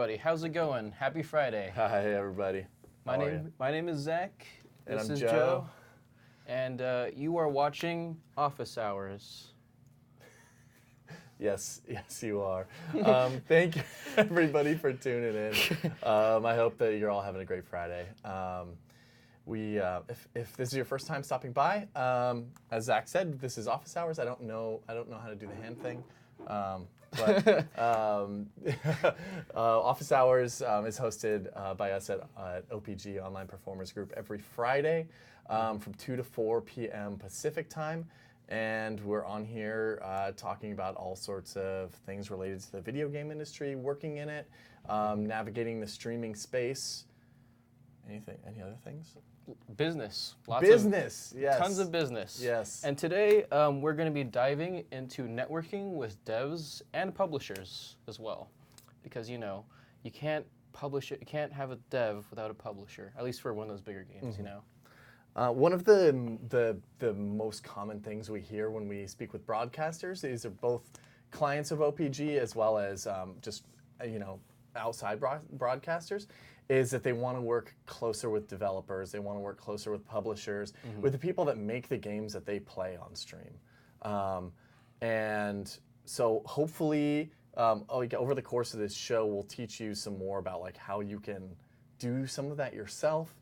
everybody. How's it going? Happy Friday. Hi, everybody. My name is Zach. And This I'm is Joe. And you are watching Office Hours. Yes, you are. Thank you, everybody, for tuning in. I hope that you're all having a great Friday. If this is your first time stopping by, as Zach said, this is Office Hours. I don't know how to do the hand thing. Office Hours is hosted by us at OPG, Online Performers Group, every Friday from 2 to 4 p.m. Pacific time. And we're on here talking about all sorts of things related to the video game industry, working in it, navigating the streaming space. Any other things? Business. Business, yes. Tons of business. Yes. And today we're going to be diving into networking with devs and publishers as well. Because, you can't publish it, you can't have a dev without a publisher, at least for one of those bigger games, One of the most common things we hear when we speak with broadcasters, these are both clients of OPG as well as just outside broadcasters, is that they want to work closer with developers, they want to work closer with publishers, with the people that make the games that they play on stream. And so hopefully over the course of this show, we'll teach you some more about like how you can do some of that yourself.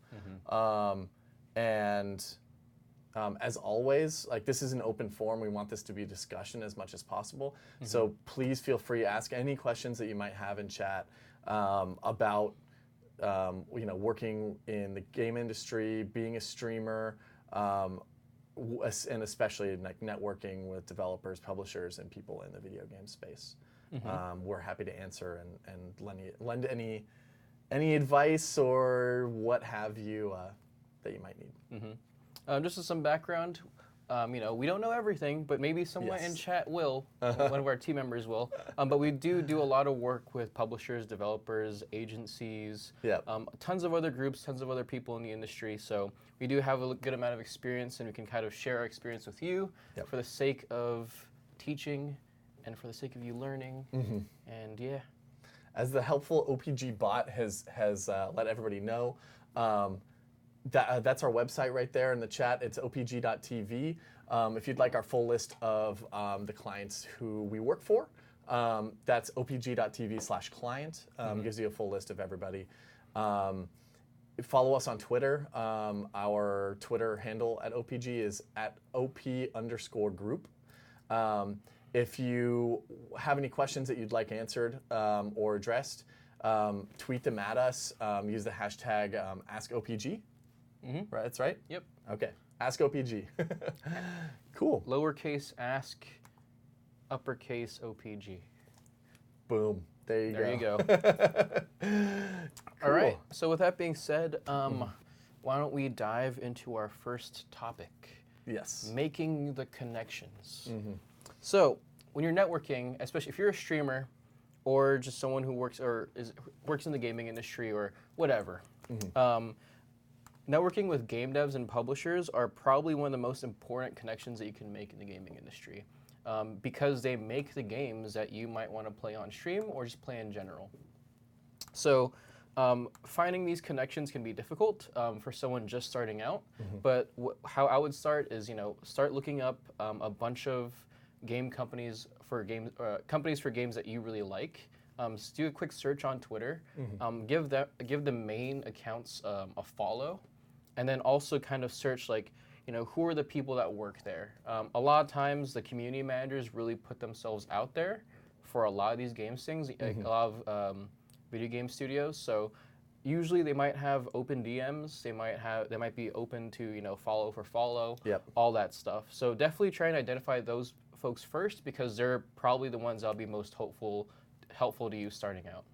As always, like this is an open forum. We want this to be a discussion as much as possible. So please feel free to ask any questions that you might have in chat about working in the game industry, being a streamer, and especially like networking with developers, publishers, and people in the video game space. We're happy to answer and lend any advice or what have you that you might need. Just as some background, we don't know everything, but maybe someone in chat will, one of our team members will. But we do a lot of work with publishers, developers, agencies, tons of other groups, tons of other people in the industry. So we do have a good amount of experience, and we can kind of share our experience with you for the sake of teaching and for the sake of you learning. And as the helpful OPG bot has let everybody know, that's our website right there in the chat. It's opg.tv. If you'd like our full list of the clients who we work for, that's opg.tv/client. Gives you a full list of everybody. Follow us on Twitter. Our Twitter handle at OPG is at @OP_group. If you have any questions that you'd like answered or addressed, tweet them at us. Use the hashtag AskOPG. Right, that's right? Yep. Okay. Ask OPG. Cool. Lowercase ask, uppercase OPG. Boom. There you go. All right. So with that being said, why don't we dive into our first topic? Yes. Making the connections. So when you're networking, especially if you're a streamer or just someone who works in the gaming industry or whatever, networking with game devs and publishers are probably one of the most important connections that you can make in the gaming industry because they make the games that you might want to play on stream or just play in general. So finding these connections can be difficult for someone just starting out, but how I would start is, start looking up a bunch of game companies for games that you really like. Just do a quick search on Twitter. Give the main accounts a follow, and then also kind of search who are the people that work there. A lot of times the community managers really put themselves out there for a lot of these game things, like a lot of video game studios. So usually they might have open DMs. They might be open to follow for follow. All that stuff. So definitely try and identify those folks first because they're probably the ones that'll be most helpful to you starting out.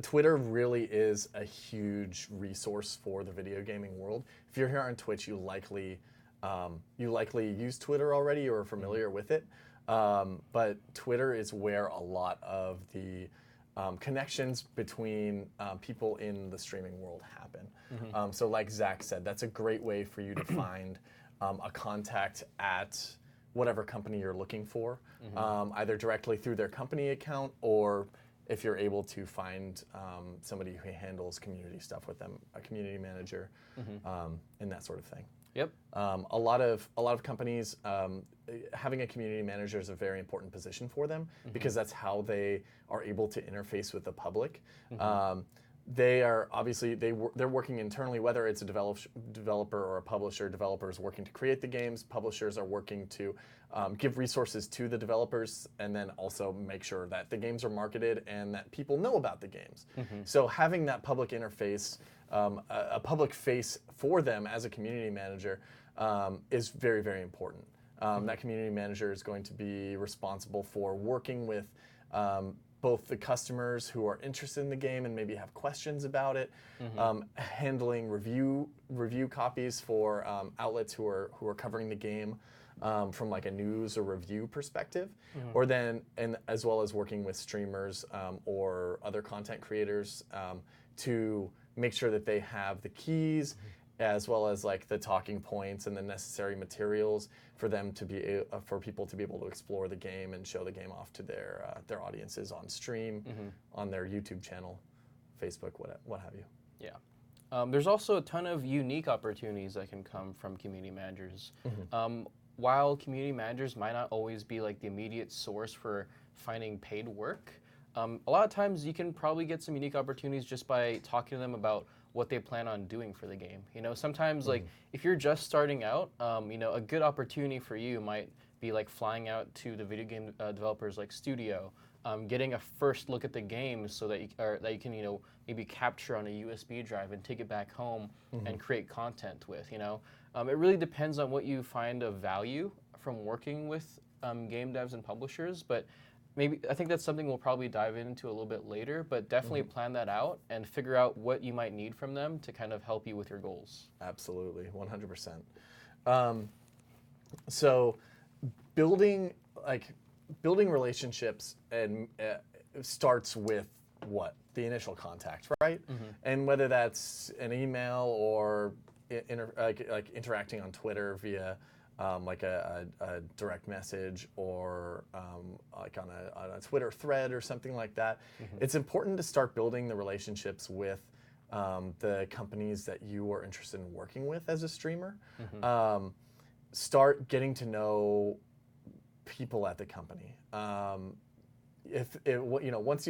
Twitter really is a huge resource for the video gaming world. If you're here on Twitch, you likely use Twitter already or are familiar with it. But Twitter is where a lot of the connections between people in the streaming world happen. So like Zach said, that's a great way for you to find a contact at whatever company you're looking for, either directly through their company account or if you're able to find somebody who handles community stuff with them, a community manager, and that sort of thing. Yep. A lot of companies, having a community manager is a very important position for them because that's how they are able to interface with the public. They are obviously they're working internally, whether it's a developer or a publisher. Developers working to create the games. Publishers are working to give resources to the developers, and then also make sure that the games are marketed and that people know about the games. So having that public interface, a public face for them as a community manager, is very, very important. That community manager is going to be responsible for working with both the customers who are interested in the game and maybe have questions about it, handling review copies for outlets who are covering the game from like a news or review perspective, or then and as well as working with streamers or other content creators to make sure that they have the keys as well as like the talking points and the necessary materials for them to be for people to be able to explore the game and show the game off to their audiences on stream, on their YouTube channel, Facebook, what have you. Yeah. There's also a ton of unique opportunities that can come from community managers. While community managers might not always be like the immediate source for finding paid work, a lot of times you can probably get some unique opportunities just by talking to them about what they plan on doing for the game. You know, sometimes like if you're just starting out, you know, a good opportunity for you might be like flying out to the video game developers like studio, getting a first look at the game so that you can, you know, maybe capture on a USB drive and take it back home and create content with, you know. It really depends on what you find of value from working with game devs and publishers, but I think that's something we'll probably dive into a little bit later, but definitely plan that out and figure out what you might need from them to kind of help you with your goals. Absolutely, 100%. So building relationships and starts with what? The initial contact, right? And whether that's an email or interacting on Twitter via like a direct message or like on a Twitter thread or something like that. It's important to start building the relationships with the companies that you are interested in working with as a streamer. Start getting to know people at the company. You know, once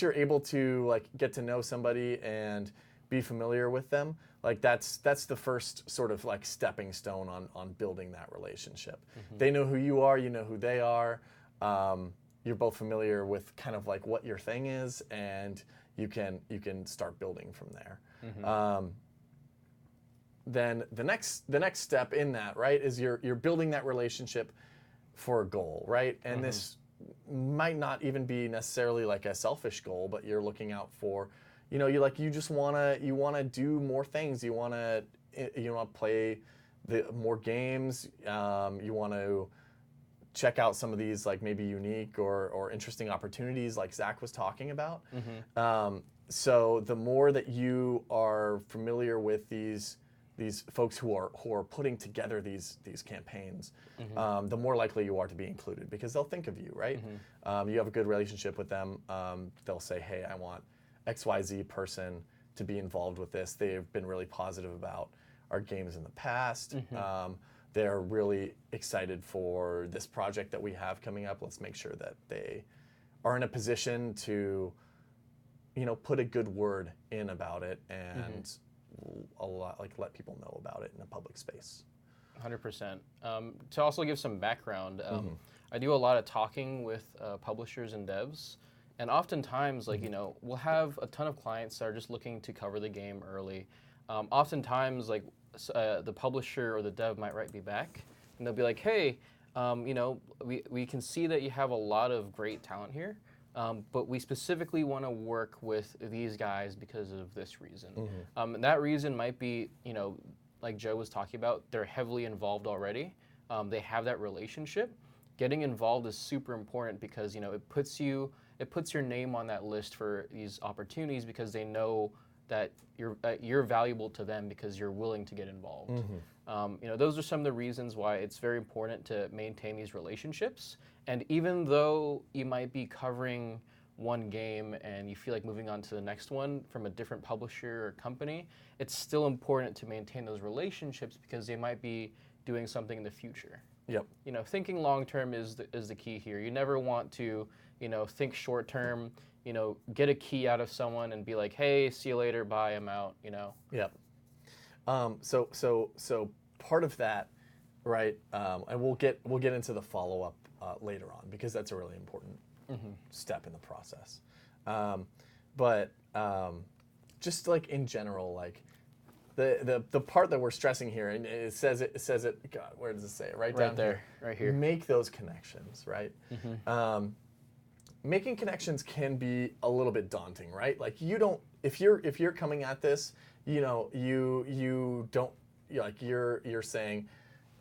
you're able to like get to know somebody and be familiar with them, like that's the first sort of like stepping stone on building that relationship. They know who you are, you know who they are. You're both familiar with kind of like what your thing is, and you can start building from there. Then the next step in that, right, is you're building that relationship for a goal, right? And this might not even be necessarily like a selfish goal, but you're looking out for, you know, you just wanna do more things. You wanna play more games. You want to check out some of these like maybe unique or interesting opportunities like Zach was talking about. So the more that you are familiar with these folks who are putting together these campaigns, the more likely you are to be included because they'll think of you, right? You have a good relationship with them. They'll say, hey, I want XYZ person to be involved with this. They've been really positive about our games in the past. They're really excited for this project that we have coming up. Let's make sure that they are in a position to, you know, put a good word in about it and let people know about it in a public space. 100%. To also give some background, I do a lot of talking with publishers and devs. And oftentimes, like, you know, we'll have a ton of clients that are just looking to cover the game early. Oftentimes, like, the publisher or the dev might write me back, and they'll be like, hey, you know, we can see that you have a lot of great talent here, but we specifically want to work with these guys because of this reason. And that reason might be, you know, like Joe was talking about, they're heavily involved already. They have that relationship. Getting involved is super important because, you know, it puts your name on that list for these opportunities because they know that you're valuable to them because you're willing to get involved. You know, those are some of the reasons why it's very important to maintain these relationships. And even though you might be covering one game and you feel like moving on to the next one from a different publisher or company, it's still important to maintain those relationships because they might be doing something in the future. Yep. You know, thinking long term is the key here. You never want to, you know, think short term. You know, get a key out of someone and be like, hey, see you later, bye, I'm out. You know. Yep. So part of that, right? And we'll get into the follow up later on because that's a really important step in the process. But just like in general, like the part that we're stressing here, and it says it. God, where does it say it? Right down there, right here. Make those connections, right? Making connections can be a little bit daunting, right? Like you don't, if you're coming at this, you know, you don't, like you're saying,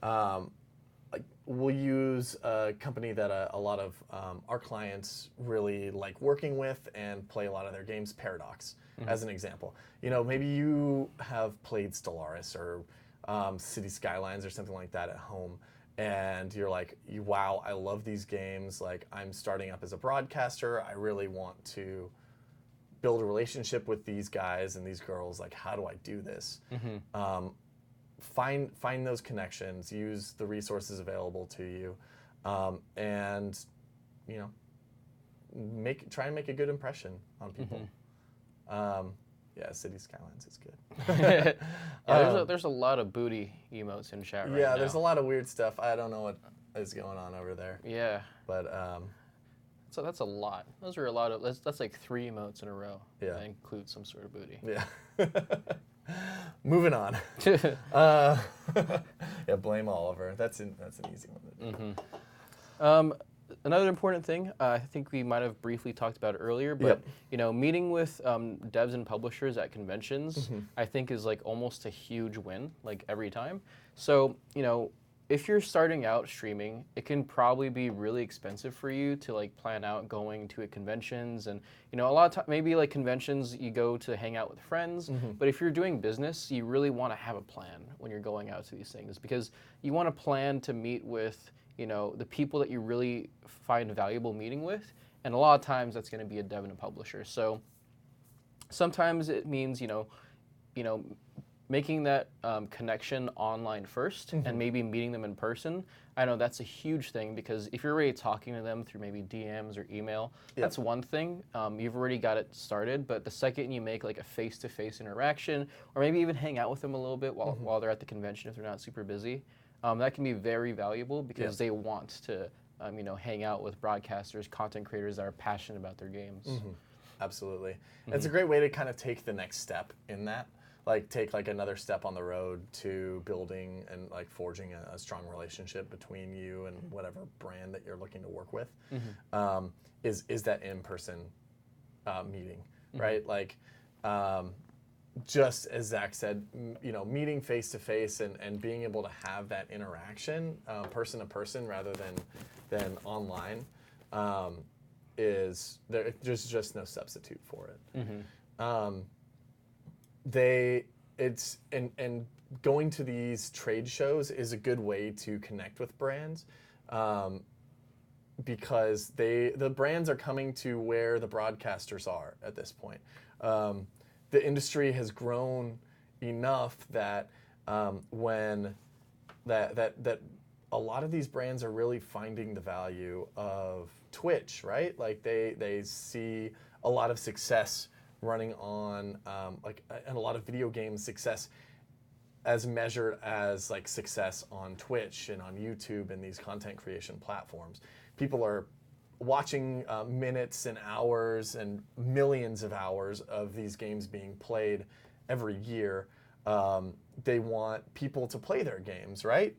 like we'll use a company that a lot of our clients really like working with and play a lot of their games, Paradox, as an example. You know, maybe you have played Stellaris or City Skylines or something like that at home, and you're like, wow, I love these games. Like, I'm starting up as a broadcaster. I really want to build a relationship with these guys and these girls. Like, how do I do this? Find those connections. Use the resources available to you, and you know, try and make a good impression on people. Yeah, City Skylines is good. There's a lot of booty emotes in chat right now. Yeah, there's a lot of weird stuff. I don't know what is going on over there. Yeah. But so that's a lot. Those are a lot of. That's like 3 emotes in a row. Yeah. That include some sort of booty. yeah. Moving on. Yeah, blame Oliver. That's an easy one to do. Another important thing, I think we might have briefly talked about it earlier, but you know, meeting with devs and publishers at conventions, I think is like almost a huge win, like every time. So you know, if you're starting out streaming, it can probably be really expensive for you to like plan out going to conventions, and you know, a lot of time, maybe like conventions you go to hang out with friends, but if you're doing business, you really want to have a plan when you're going out to these things because you want to plan to meet with, you know, the people that you really find valuable meeting with, and a lot of times that's going to be a dev and a publisher. So sometimes it means, you know, making that connection online first and maybe meeting them in person. I know that's a huge thing because if you're already talking to them through maybe DMs or email, that's one thing. You've already got it started, but the second you make like a face-to-face interaction or maybe even hang out with them a little bit while they're at the convention if they're not super busy, that can be very valuable because they want to, you know, hang out with broadcasters, content creators that are passionate about their games. Absolutely. It's a great way to kind of take the next step in that, like take like another step on the road to building and like forging a strong relationship between you and whatever brand that you're looking to work with. Is that in-person meeting, right? Like, just as Zach said, you know, meeting face to face and being able to have that interaction, person to person rather than online, is there's just no substitute for it. And going to these trade shows is a good way to connect with brands, because the brands are coming to where the broadcasters are at this point. The industry has grown enough that when that a lot of these brands are really finding the value of Twitch, right? Like they see a lot of success running on and a lot of video game success as measured as like success on Twitch and on YouTube and these content creation platforms. People are watching minutes and hours and millions of hours of these games being played every year. They want people to play their games, right?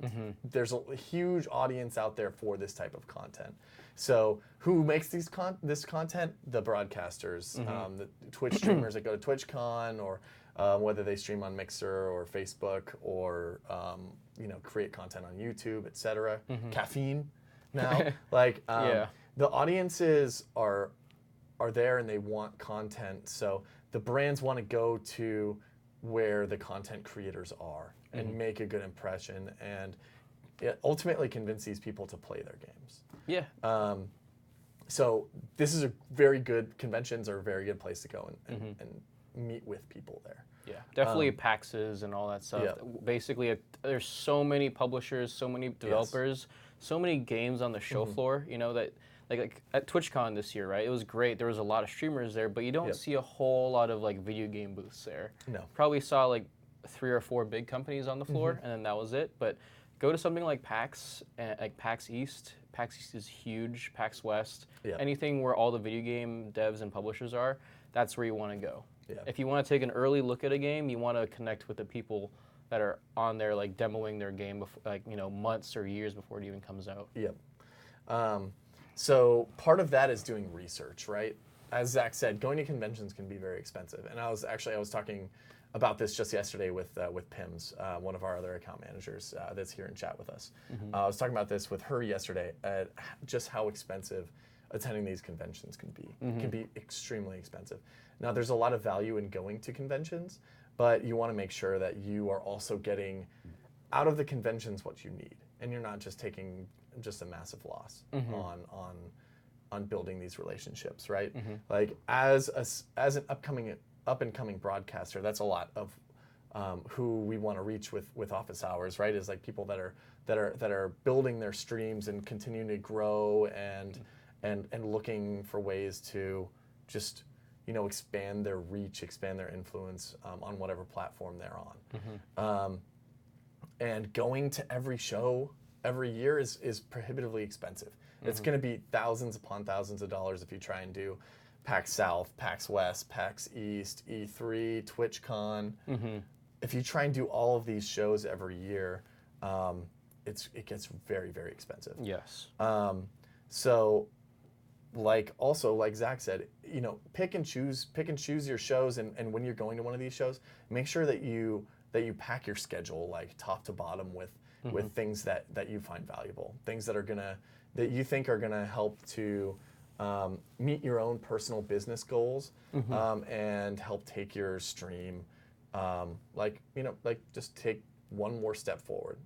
There's a huge audience out there for this type of content. So who makes this content? The broadcasters, the Twitch streamers that go to TwitchCon, or whether they stream on Mixer or Facebook, or you know, create content on YouTube, etc. Caffeine now, like the audiences are there and they want content. So the brands want to go to where the content creators are and make a good impression and ultimately convince these people to play their games. So this is a very good, conventions are a very good place to go and meet with people there. Yeah, definitely PAXs and all that stuff. Yeah. Basically, there's so many publishers, so many developers, so many games on the show floor. You know that like at TwitchCon this year, right? It was great. There was a lot of streamers there, but you don't see a whole lot of like video game booths there. No. Probably saw like 3 or 4 big companies on the floor, and then that was it. But go to something like PAX, like PAX East. PAX East is huge. PAX West. Yeah. Anything where all the video game devs and publishers are, that's where you want to go. Yeah. If you want to take an early look at a game, you want to connect with the people that are on there, like demoing their game, before, like months or years before it even comes out. Yep. So part of that is doing research, right? As Zach said, going to conventions can be very expensive. And I was talking about this just yesterday with Pims, one of our other account managers that's here in chat with us. I was talking about this with her yesterday, just how expensive attending these conventions can be. It can be extremely expensive. Now, there's a lot of value in going to conventions, but you want to make sure that you are also getting out of the conventions what you need, and you're not just taking just a massive loss on building these relationships, right? Like as an up and coming broadcaster, that's a lot of who we want to reach with office hours, right? Is like people that are building their streams and continuing to grow and looking for ways to just expand their reach, expand their influence on whatever platform they're on. And going to every show every year is prohibitively expensive. It's going to be thousands upon thousands of dollars if you try and do PAX South, PAX West, PAX East, E3, TwitchCon. If you try and do all of these shows every year, it gets very, very expensive. Yes. So, like Zach said, pick and choose your shows, and when you're going to one of these shows, make sure that you pack your schedule like top to bottom with things that you find valuable, things that you think are gonna help to meet your own personal business goals, and help take your stream, just take one more step forward.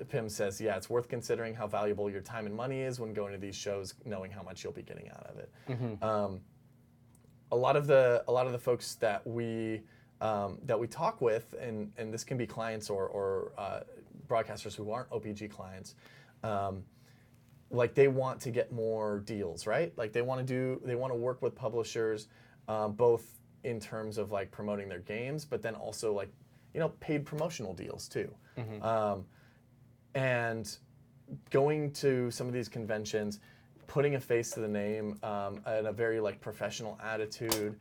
Pim says, yeah, it's worth considering how valuable your time and money is when going to these shows, knowing how much you'll be getting out of it. A lot of the folks that we talk with, and this can be clients or broadcasters who aren't OPG clients, like they want to get more deals, right? Like they want to work with publishers, both in terms of like promoting their games, but then also like paid promotional deals too. And going to some of these conventions, putting a face to the name, and a very like professional attitude,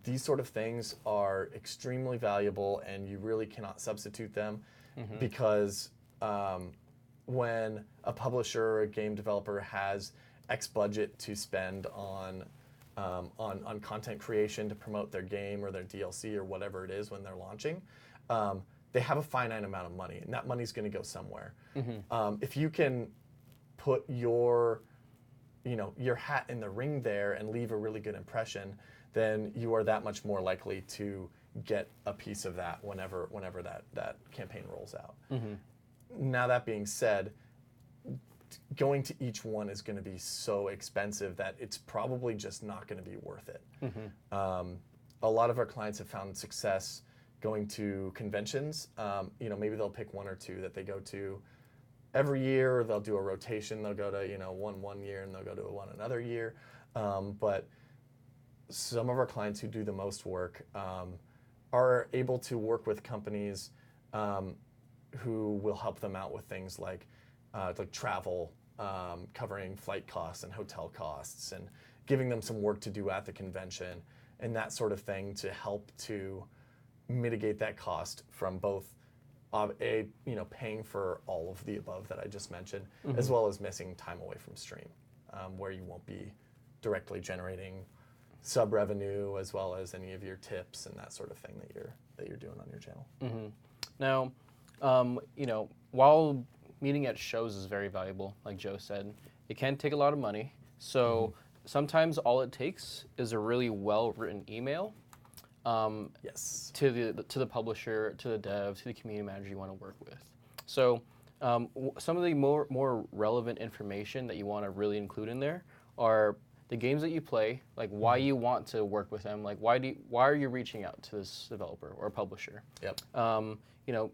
these sort of things are extremely valuable, and you really cannot substitute them, because when a publisher or a game developer has X budget to spend on content creation to promote their game or their DLC or whatever it is when they're launching, they have a finite amount of money, and that money's going to go somewhere. If you can put your hat in the ring there and leave a really good impression, then you are that much more likely to get a piece of that whenever that campaign rolls out. Now, that being said, going to each one is going to be so expensive that it's probably just not going to be worth it. A lot of our clients have found success going to conventions. Maybe they'll pick one or two that they go to every year, or they'll do a rotation. They'll go to one year and they'll go to one another year. But some of our clients who do the most work are able to work with companies who will help them out with things like travel, covering flight costs and hotel costs, and giving them some work to do at the convention and that sort of thing to help to mitigate that cost from both paying for all of the above that I just mentioned, as well as missing time away from stream, where you won't be directly generating sub revenue as well as any of your tips and that sort of thing that you're doing on your channel. Now, while meeting at shows is very valuable, like Joe said, it can take a lot of money. So sometimes all it takes is a really well-written email. Yes. To the publisher, to the dev, to the community manager you want to work with. So Some of the more relevant information that you want to really include in there are the games that you play, like why you want to work with them, like why are you reaching out to this developer or publisher? Yep.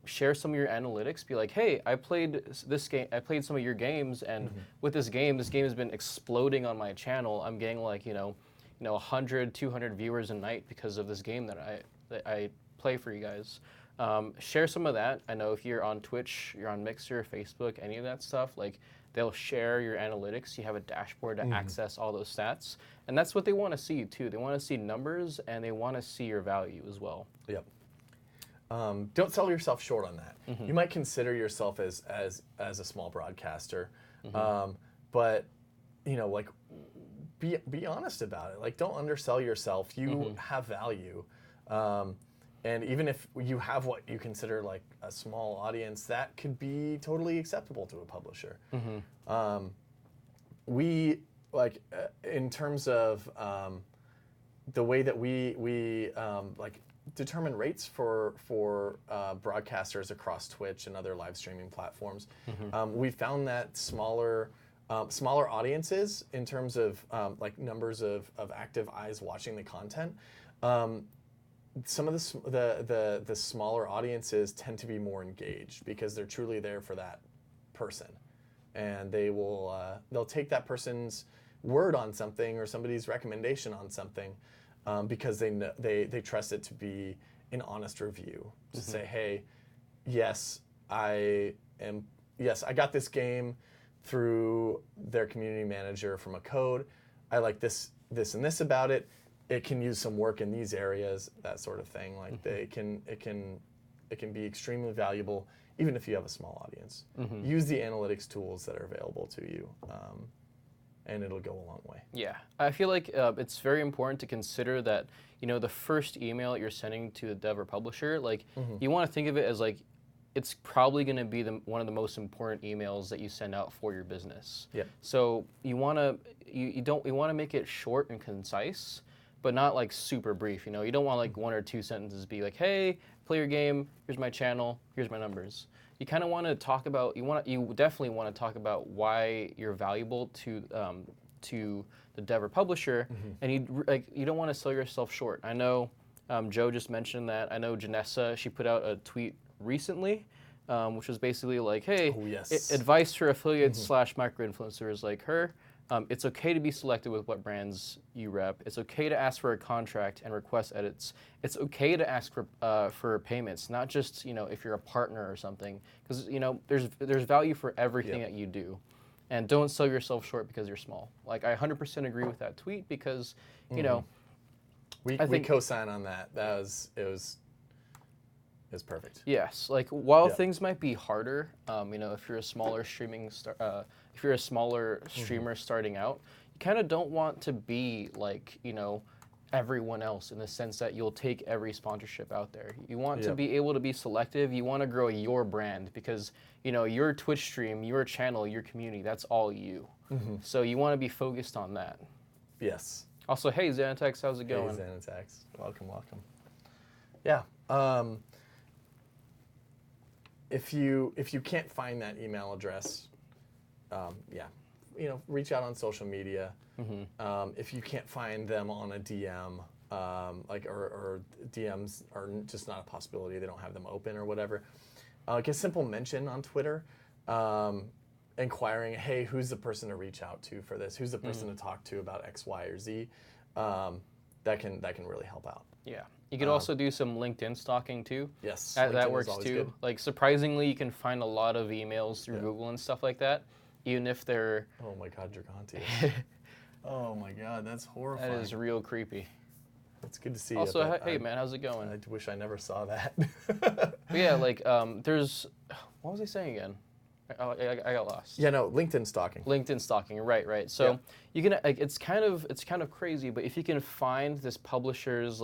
Share some of your analytics. Be like, hey, I played this game. I played some of your games, and with this game has been exploding on my channel. I'm getting like 100, 200 viewers a night because of this game that I play for you guys. Share some of that. I know if you're on Twitch, you're on Mixer, Facebook, any of that stuff, like they'll share your analytics. You have a dashboard to access all those stats. And that's what they want to see too. They want to see numbers and they want to see your value as well. Yep. Don't sell yourself short on that. You might consider yourself as a small broadcaster, but like be honest about it. Like, don't undersell yourself. You have value. And even if you have what you consider like a small audience, that could be totally acceptable to a publisher. We in terms of the way that we like determine rates for broadcasters across Twitch and other live streaming platforms. We found that smaller audiences, in terms of like numbers of active eyes watching the content. Some of the smaller audiences tend to be more engaged because they're truly there for that person, and they'll take that person's word on something or somebody's recommendation on something because they trust it to be an honest review, to say, hey, yes, I got this game through their community manager from a code. I like this and this about it. It can use some work in these areas, that sort of thing. Like it can be extremely valuable, even if you have a small audience. Use the analytics tools that are available to you, and it'll go a long way. Yeah, I feel like it's very important to consider that the first email that you're sending to the dev or publisher, like you want to think of it as like it's probably going to be one of the most important emails that you send out for your business. Yeah. So you want to make it short and concise, but not like super brief. You don't want like one or two sentences be like, hey, play your game, here's my channel, here's my numbers. You kind of want to talk about, you definitely want to talk about why you're valuable to the dev or publisher, and you don't want to sell yourself short. I know Joe just mentioned that. I know Janessa, she put out a tweet recently, which was basically like, hey, advice for affiliates / micro-influencers like her. It's okay to be selective with what brands you rep. It's okay to ask for a contract and request edits. It's okay to ask for payments, not just if you're a partner or something, because there's value for everything that you do, and don't sell yourself short because you're small. Like, I 100% agree with that tweet because we co-sign on that. It was perfect. Yes, like while things might be harder, if you're a smaller streamer starting out, you kind of don't want to be like everyone else, in the sense that you'll take every sponsorship out there. You want to be able to be selective. You want to grow your brand because your Twitch stream, your channel, your community, that's all you. So you want to be focused on that. Yes. Also, hey Xanatex, how's it going? Hey Xanatex, welcome. Yeah. If you can't find that email address, reach out on social media. If you can't find them on a DM, or DMs are just not a possibility, they don't have them open or whatever, like a simple mention on Twitter, inquiring, hey, who's the person to reach out to for this? Who's the person to talk to about X, Y, or Z? That can really help out. Yeah. You could also do some LinkedIn stalking too. Yes. That works too. Good. Like, surprisingly, you can find a lot of emails through Google and stuff like that, even if they're... Oh my God, Dragante. Oh my God, that's horrifying. That is real creepy. It's good to see also, you. hey man, how's it going? I wish I never saw that. But yeah, like, there's... What was I saying again? I got lost. Yeah, no, LinkedIn stalking. LinkedIn stalking, right. So you can, like, it's kind of crazy, but if you can find this publisher's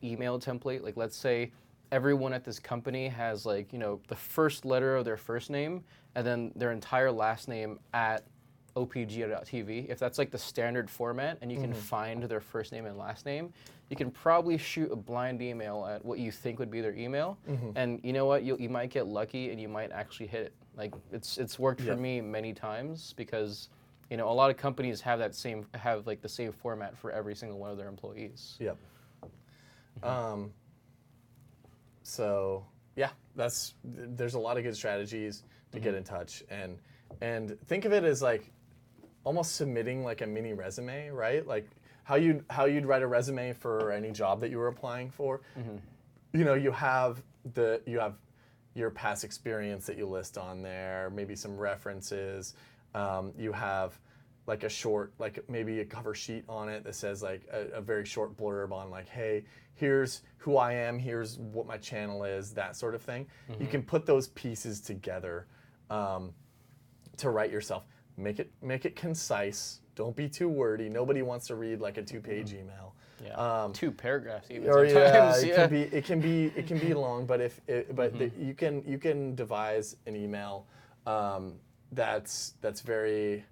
email template, like let's say everyone at this company has the first letter of their first name and then their entire last name at opg.tv. If that's like the standard format and you can find their first name and last name, you can probably shoot a blind email at what you think would be their email, and you know what, you might get lucky and you might actually hit it. Like it's worked for Yep. me many times because a lot of companies have like the same format for every single one of their employees. Yep. So yeah, there's a lot of good strategies to get in touch, and think of it as like almost submitting like a mini resume, right? Like how you'd write a resume for any job that you were applying for. You have your past experience that you list on there, maybe some references. You have like a short, like maybe a cover sheet on it that says like a very short blurb on like, hey, here's who I am, here's what my channel is, that sort of thing. You can put those pieces together to write yourself. Make it concise. Don't be too wordy. Nobody wants to read like a 2-page email. Yeah, 2 paragraphs even Or sometimes. it can be long, but you can devise an email that's very.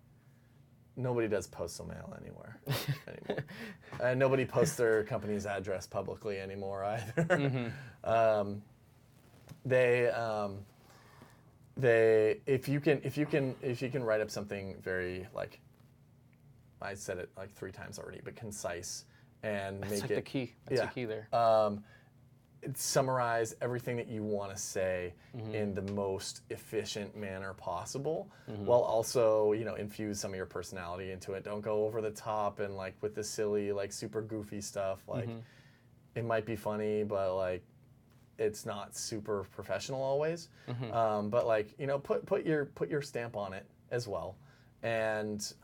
Nobody does postal mail anymore. And nobody posts their company's address publicly anymore either. If you can write up something very like, I said it like 3 times already, but concise and That's make like it the key. That's the key there. Summarize everything that you want to say in the most efficient manner possible, while also infuse some of your personality into it. Don't go over the top and like with the silly like super goofy stuff. Like it might be funny, but like it's not super professional always. But like put your stamp on it as well, and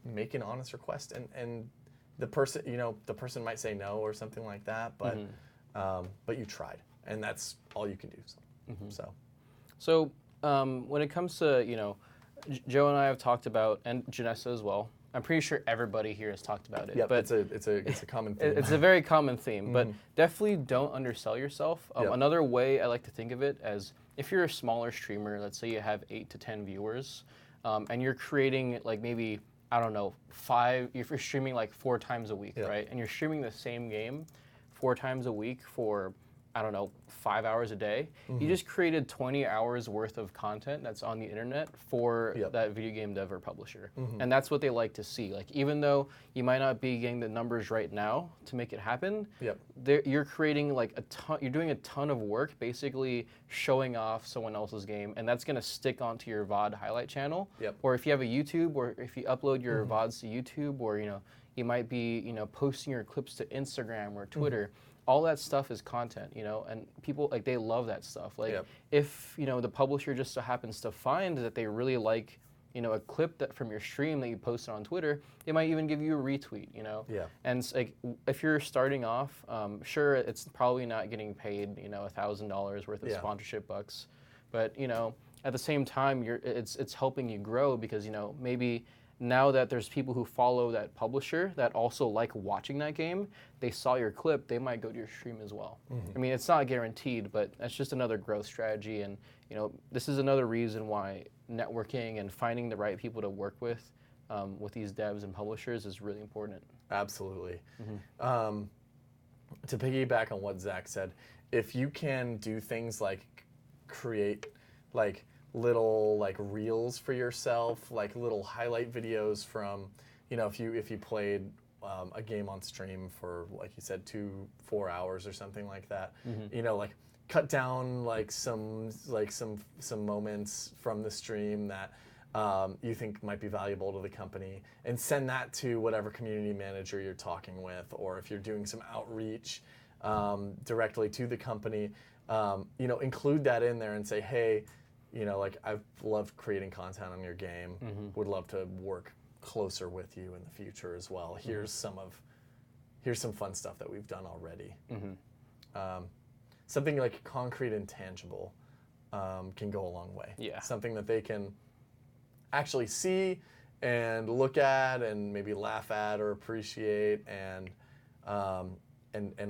make an honest request, and the person might say no or something like that, but you tried, and that's all you can do. So when it comes to Joe and I have talked about, and Janessa as well. I'm pretty sure everybody here has talked about it. Yeah, but it's a common theme. it's a very common theme, but definitely don't undersell yourself. Another way I like to think of it as if you're a smaller streamer, let's say you have 8 to 10 viewers, and you're creating like maybe, I don't know, 5, if you're streaming like 4 times a week, right? And you're streaming the same game 4 times a week for, I don't know, 5 hours a day. You just created 20 hours worth of content that's on the internet for that video game dev or publisher. And that's what they like to see. Like, even though you might not be getting the numbers right now to make it happen, you're creating like you're doing a ton of work basically showing off someone else's game, and that's gonna stick onto your VOD highlight channel. Or if you have a YouTube, or if you upload your VODs to YouTube, or you might be posting your clips to Instagram or Twitter. All that stuff is content, and people like they love that stuff. Like if the publisher just so happens to find that they really like a clip that from your stream that you posted on Twitter, they might even give you a retweet. And it's like if you're starting off, sure, it's probably not getting paid $1,000 worth of sponsorship bucks, but at the same time it's helping you grow because maybe now that there's people who follow that publisher that also like watching that game, they saw your clip, they might go to your stream as well. I mean, it's not guaranteed, but that's just another growth strategy. And this is another reason why networking and finding the right people to work with these devs and publishers is really important. Absolutely. To piggyback on what Zach said, if you can do things like create like little like reels for yourself, like little highlight videos from, if you played a game on stream for, like you said, 4 hours or something like that, like cut down like some moments from the stream that you think might be valuable to the company, and send that to whatever community manager you're talking with, or if you're doing some outreach directly to the company, include that in there and say, hey, like I've loved creating content on your game. Would love to work closer with you in the future as well. Here's some fun stuff that we've done already. Something like concrete and tangible can go a long way. Something that they can actually see and look at and maybe laugh at or appreciate, and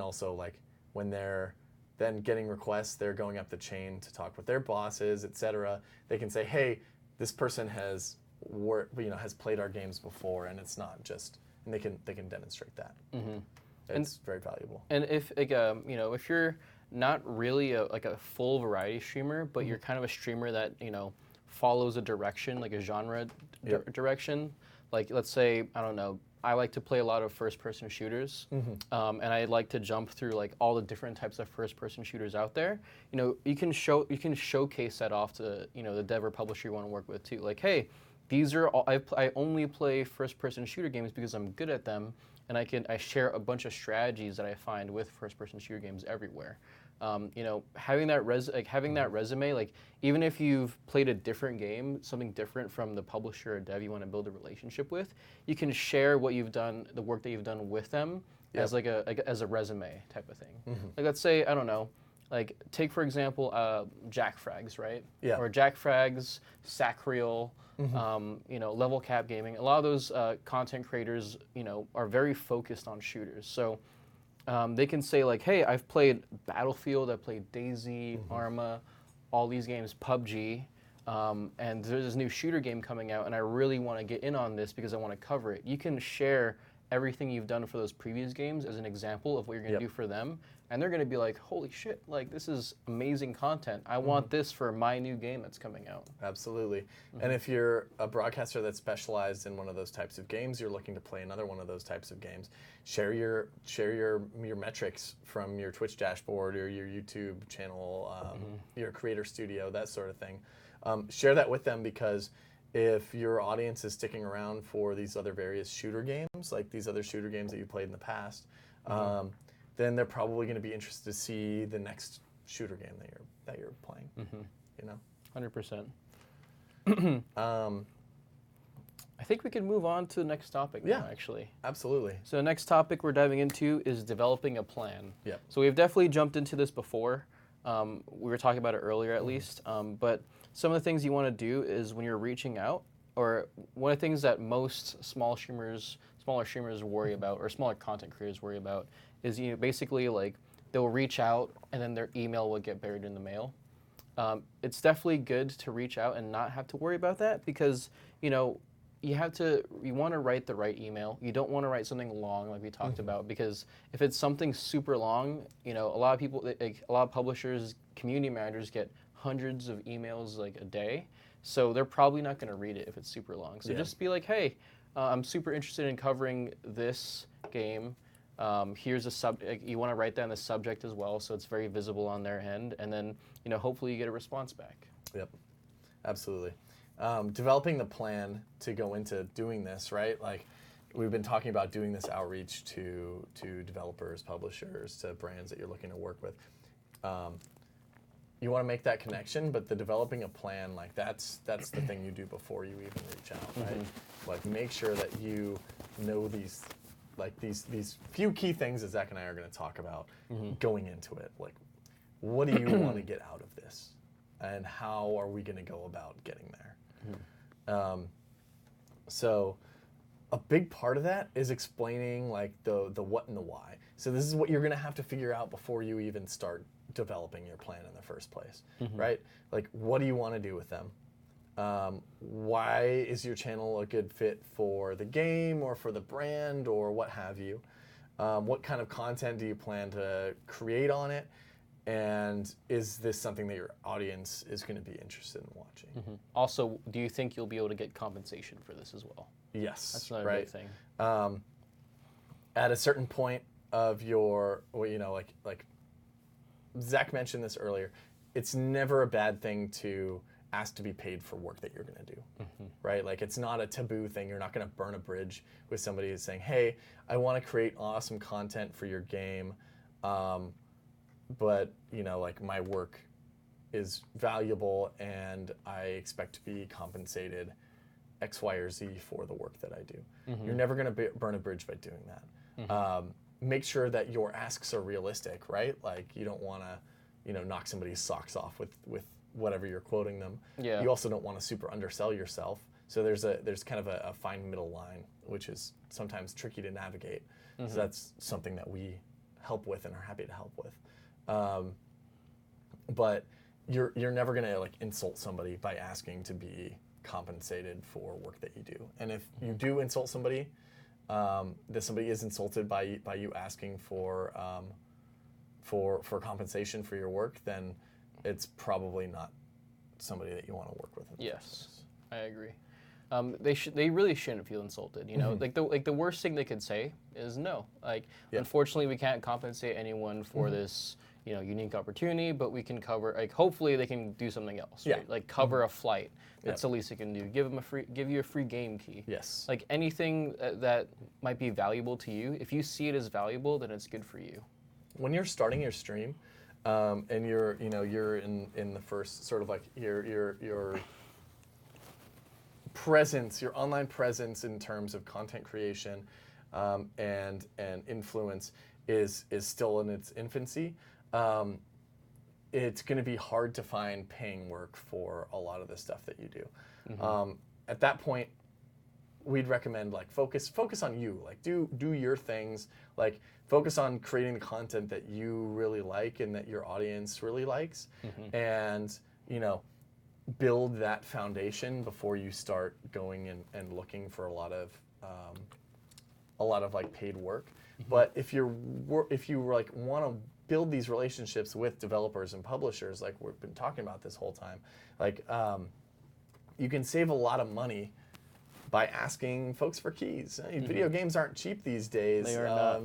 also like when they're then getting requests, they're going up the chain to talk with their bosses, etc. They can say, "Hey, this person has played our games before, and it's not just and they can demonstrate that. Mm-hmm. It's very valuable. And if like you know, if you're not really like a full variety streamer, but you're kind of a streamer that follows a direction, like a genre direction. Like let's say, I don't know, I like to play a lot of first-person shooters, and I like to jump through like all the different types of first-person shooters out there. You can showcase that off to the dev or publisher you want to work with too. Like, hey, these are all, I only play first-person shooter games because I'm good at them, and I share a bunch of strategies that I find with first-person shooter games everywhere. Having that resume, like even if you've played a different game, something different from the publisher or dev you want to build a relationship with, you can share what you've done, the work that you've done with them as like as a resume type of thing. Like let's say, I don't know, like take for example Jack Frags, right? Yeah. Or Jack Frags, Sacriel, Level Cap Gaming. A lot of those content creators, are very focused on shooters. So they can say like, hey, I've played Battlefield, I've played DayZ, Arma, all these games, PUBG, and there's this new shooter game coming out, and I really want to get in on this because I want to cover it. You can share everything you've done for those previous games as an example of what you're going to do for them, and they're going to be like, holy shit, like this is amazing content. I want this for my new game that's coming out. Absolutely. And if you're a broadcaster that's specialized in one of those types of games, you're looking to play another one of those types of games, share your metrics from your Twitch dashboard or your YouTube channel, your creator studio, that sort of thing. Share that with them, because if your audience is sticking around for these other various shooter games, like these other shooter games that you played in the past, then they're probably going to be interested to see the next shooter game that you're playing. 100%. I think we can move on to the next topic now, actually. Absolutely. So the next topic we're diving into is developing a plan. Yeah. So we've definitely jumped into this before. We were talking about it earlier at least. But some of the things you want to do is when you're reaching out, or one of the things that most smaller streamers worry about, or smaller content creators worry about, is basically like they'll reach out and then their email will get buried in the mail. It's definitely good to reach out and not have to worry about that, because you want to write the right email. You don't want to write something long like we talked about, because if it's something super long, a lot of people, a lot of publishers, community managers get hundreds of emails like a day, so they're probably not going to read it if it's super long. So just be like, hey, I'm super interested in covering this game. Here's a subject. You want to write down the subject as well, so it's very visible on their end, and then hopefully you get a response back. Yep, absolutely. Developing the plan to go into doing this, right? Like we've been talking about doing this outreach to developers, publishers, to brands that you're looking to work with. You want to make that connection, but the developing a plan, like that's the thing you do before you even reach out, right? Like make sure that you know these few key things that Zach and I are going to talk about going into it. Like, what do you want to get out of this, and how are we going to go about getting there? So a big part of that is explaining like the what and the why. So this is what you're going to have to figure out before you even start developing your plan in the first place, right? Like, what do you want to do with them? Why is your channel a good fit for the game or for the brand or what have you? What kind of content do you plan to create on it? And is this something that your audience is going to be interested in watching? Also, do you think you'll be able to get compensation for this as well? Yes, that's another big thing. At a certain point of your, like Zach mentioned this earlier, it's never a bad thing to ask to be paid for work that you're going to do, right? Like it's not a taboo thing. You're not going to burn a bridge with somebody who's saying, hey, I want to create awesome content for your game, but like my work is valuable and I expect to be compensated X, Y, or Z for the work that I do. You're never going to burn a bridge by doing that. Make sure that your asks are realistic, right? Like you don't want to, knock somebody's socks off with whatever you're quoting them. Yeah. You also don't want to super undersell yourself. So there's kind of a fine middle line, which is sometimes tricky to navigate. So that's something that we help with and are happy to help with. But you're never going to like insult somebody by asking to be compensated for work that you do. And if you do insult somebody, that somebody is insulted by you asking for compensation for your work, then it's probably not somebody that you want to work with. Yes, I agree. They really shouldn't feel insulted. You know, like the worst thing they could say is no. Like, unfortunately, we can't compensate anyone for this, you know, unique opportunity, but we can cover. Like, hopefully, they can do something else. Right? Like cover a flight. That's the least they can do. Give you a free game key. Yes. Like anything that might be valuable to you. If you see it as valuable, then it's good for you. When you're starting your stream, and you're in the first sort of like your presence, your online presence in terms of content creation and influence is still in its infancy. It's going to be hard to find paying work for a lot of the stuff that you do. At that point, we'd recommend like focus on you. Like do your things. Like focus on creating the content that you really like and that your audience really likes, and build that foundation before you start going and looking for a lot of like paid work. But if you like want to build these relationships with developers and publishers, like we've been talking about this whole time, like you can save a lot of money by asking folks for keys. Video games aren't cheap these days. They are not.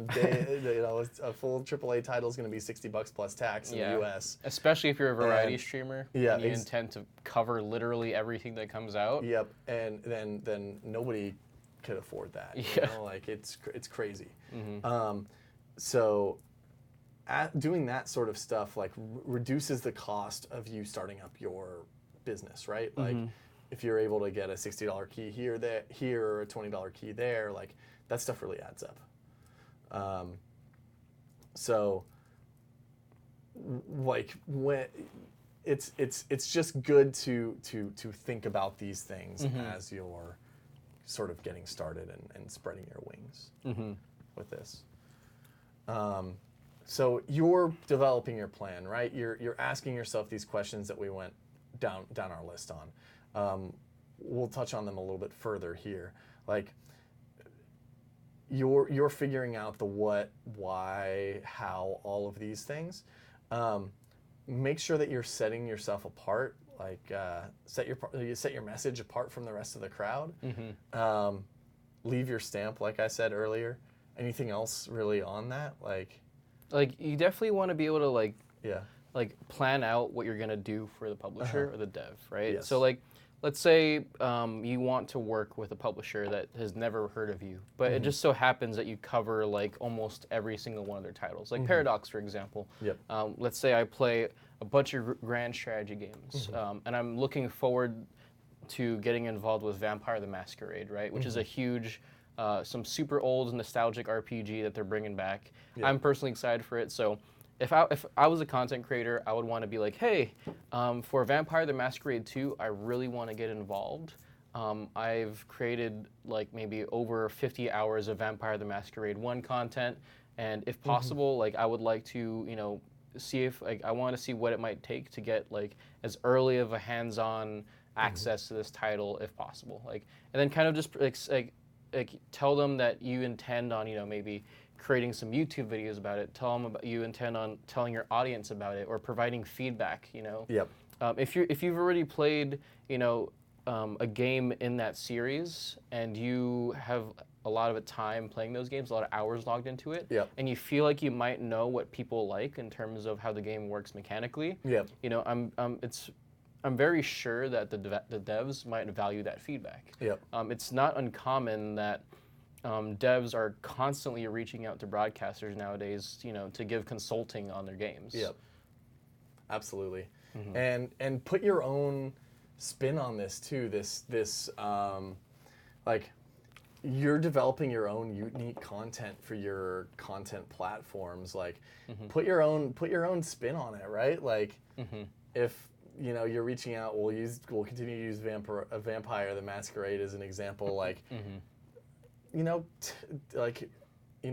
A full AAA title is going to be $60 plus tax in the US. Especially if you're a variety streamer yeah, and you intend to cover literally everything that comes out. Yep, and then nobody could afford that. Yeah. Like it's crazy. So doing that sort of stuff like reduces the cost of you starting up your business, right? Like if you're able to get a $60 key here or a $20 key there, like that stuff really adds up. So like when it's just good to think about these things as you're sort of getting started and spreading your wings with this. So you're developing your plan, right? You're asking yourself these questions that we went down our list on. We'll touch on them a little bit further here. Like you're figuring out the what, why, how, all of these things. Make sure that you're setting yourself apart. Like set your message apart from the rest of the crowd. Leave your stamp, like I said earlier. Anything else really on that? Like you definitely want to be able to like plan out what you're gonna do for the publisher or the dev, right? Yes. So like, let's say you want to work with a publisher that has never heard of you, but it just so happens that you cover like almost every single one of their titles. Like Paradox, for example. Yep. Let's say I play a bunch of grand strategy games, and I'm looking forward to getting involved with Vampire the Masquerade, right? Which is a huge, some super old nostalgic RPG that they're bringing back. Yeah. I'm personally excited for it. So if I was a content creator, I would want to be like, hey, for Vampire the Masquerade 2, I really want to get involved. I've created like maybe over 50 hours of Vampire the Masquerade 1 content, and if possible, like I would like to, see if like I want to see what it might take to get like as early of a hands-on access to this title if possible. Like, and then kind of just like tell them that you intend on maybe creating some YouTube videos about it. Tell them about you intend on telling your audience about it or providing feedback. Yep. If you've already played a game in that series and you have a lot of time playing those games, a lot of hours logged into it, Yep. and you feel like you might know what people like in terms of how the game works mechanically. Yep. I'm very sure that the devs might value that feedback. Yep. It's not uncommon that devs are constantly reaching out to broadcasters nowadays, to give consulting on their games. Yep. Absolutely. And put your own spin on this too. This like you're developing your own unique content for your content platforms. Like put your own spin on it, right? Like if you're reaching out, we'll continue to use Vampire the Masquerade as an example. Like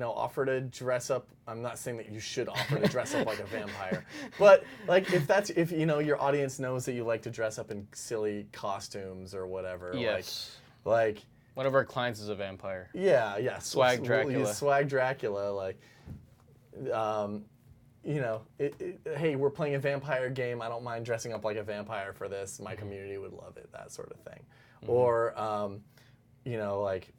offer to dress up. I'm not saying that you should offer to dress up like a vampire, but like if your audience knows that you like to dress up in silly costumes or whatever. Yes. Like One of our clients is a vampire. Yeah. Swag We'll Dracula. use Swag Dracula, like, you know, hey, we're playing a vampire game. I don't mind dressing up like a vampire for this. My community would love it, that sort of thing. Or, you know, like,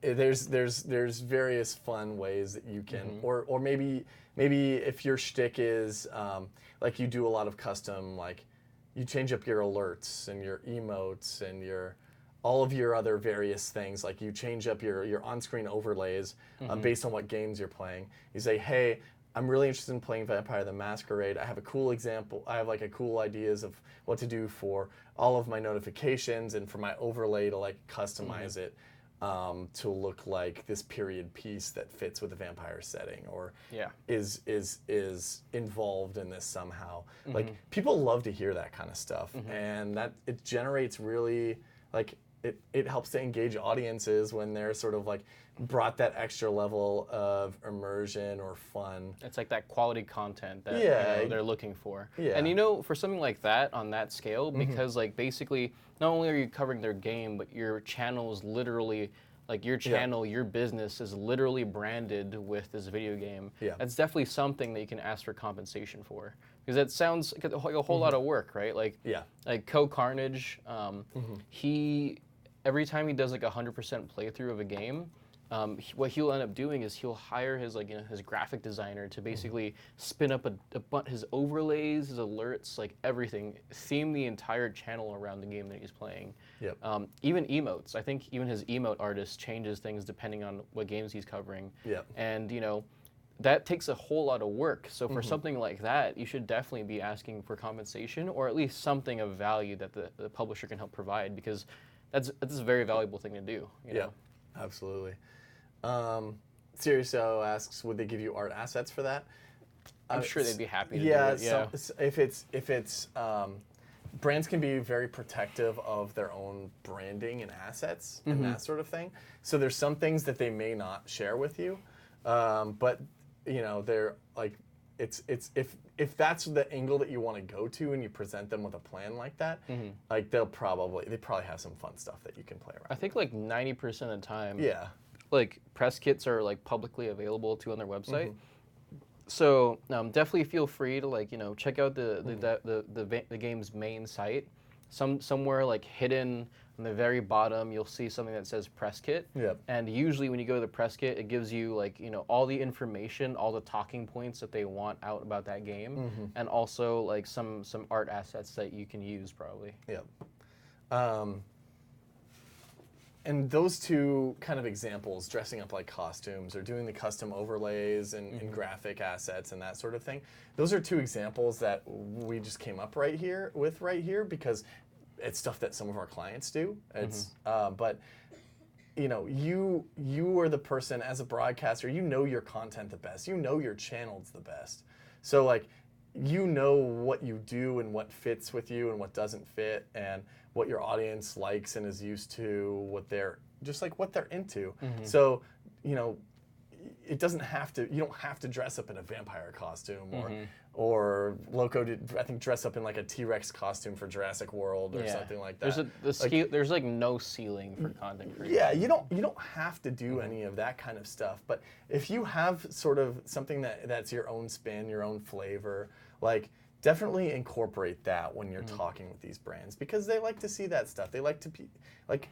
there's various fun ways that you can, or maybe if your shtick is like you do a lot of custom, like you change up your alerts and your emotes and your all of your other various things, like you change up your on-screen overlays based on what games you're playing. You say, hey, I'm really interested in playing Vampire the Masquerade. I have a cool example. I have like a cool ideas of what to do for all of my notifications and for my overlay to like customize it to look like this period piece that fits with the vampire setting or is involved in this somehow. Like people love to hear that kind of stuff, and that it generates really like it helps to engage audiences when they're sort of like brought that extra level of immersion or fun. It's like that quality content that they're looking for. Yeah. And you know, for something like that on that scale, because like basically not only are you covering their game, but your channel is literally like your channel, your business is literally branded with this video game. Yeah. That's definitely something that you can ask for compensation for. Because that sounds like a whole lot of work, right? Like Co Carnage, he every time he does like 100% playthrough of a game, what he'll end up doing is he'll hire his his graphic designer to basically spin up his overlays, his alerts, like everything, theme the entire channel around the game that he's playing. Even emotes. I think even his emote artist changes things depending on what games he's covering. And you know, that takes a whole lot of work. So for something like that, you should definitely be asking for compensation or at least something of value that the publisher can help provide, because that's a very valuable thing to do. You know? Absolutely. Seriously asks, would they give you art assets for that? I'm sure they'd be happy to do it. If it's brands can be very protective of their own branding and assets and that sort of thing. So there's some things that they may not share with you, but you know, they're like, it's if that's the angle that you want to go to and you present them with a plan like that, like they probably have some fun stuff that you can play around. I think like 90% of the time, like press kits are like publicly available too on their website. So definitely feel free to like check out the game's main site. Somewhere like hidden on the very bottom, you'll see something that says press kit. And usually when you go to the press kit, it gives you like all the information, all the talking points that they want out about that game, and also like some art assets that you can use probably. And those two kind of examples, dressing up like costumes or doing the custom overlays and graphic assets and that sort of thing, those are two examples that we just came up right here because it's stuff that some of our clients do. It's but you are the person as a broadcaster, you know your content the best, you know your channel's the best. So like you know what you do and what fits with you and what doesn't fit, and what your audience likes and is used to, what they're into. So, it doesn't have to. You don't have to dress up in a vampire costume or Loco did, I think, dress up in like a T-Rex costume for Jurassic World or something like that. There's like no ceiling for content creation. Yeah, you don't have to do any of that kind of stuff. But if you have sort of something that's your own spin, your own flavor, like definitely incorporate that when you're talking with these brands, because they like to see that stuff. They like to be like,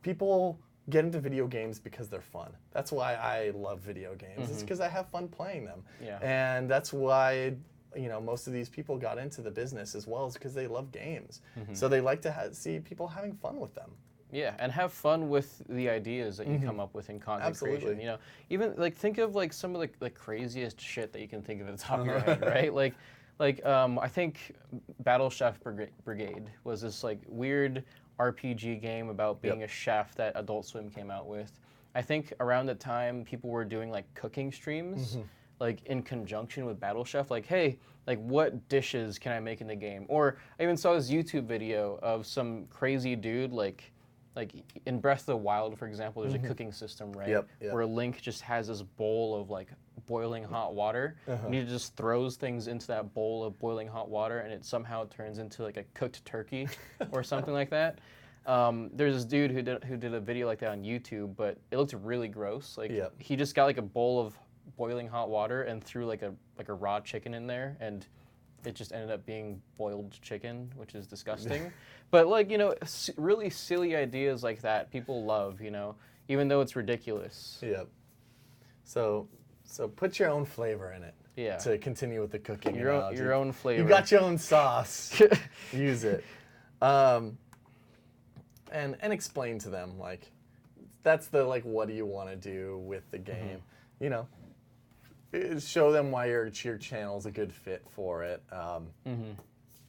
people get into video games because they're fun. That's why I love video games. It's because I have fun playing them. And that's why most of these people got into the business as well, is because they love games. So they like to see people having fun with them. Yeah, and have fun with the ideas that you come up with in content creation. Even like think of like some of the craziest shit that you can think of at the top of your head, right? Like I think Battle Chef Brigade was this like weird RPG game about being a chef that Adult Swim came out with. I think around the time people were doing like cooking streams, like in conjunction with Battle Chef, like, hey, like what dishes can I make in the game? Or I even saw this YouTube video of some crazy dude like in Breath of the Wild, for example, there's a cooking system, right? Where Link just has this bowl of like boiling hot water, and he just throws things into that bowl of boiling hot water, and it somehow turns into like a cooked turkey or something like that. There's this dude who did a video like that on YouTube, but it looked really gross. Like Yep. he just got like a bowl of boiling hot water and threw like a raw chicken in there, and it just ended up being boiled chicken, which is disgusting. But like, you know, really silly ideas like that people love, you know, even though it's ridiculous. Yep. So put your own flavor in it. Yeah. To continue with the cooking Your analogy. own flavor. You got your own sauce. Use it. And explain to them, like, that's the, like, what do you want to do with the game? You know, show them why your channel's a good fit for it.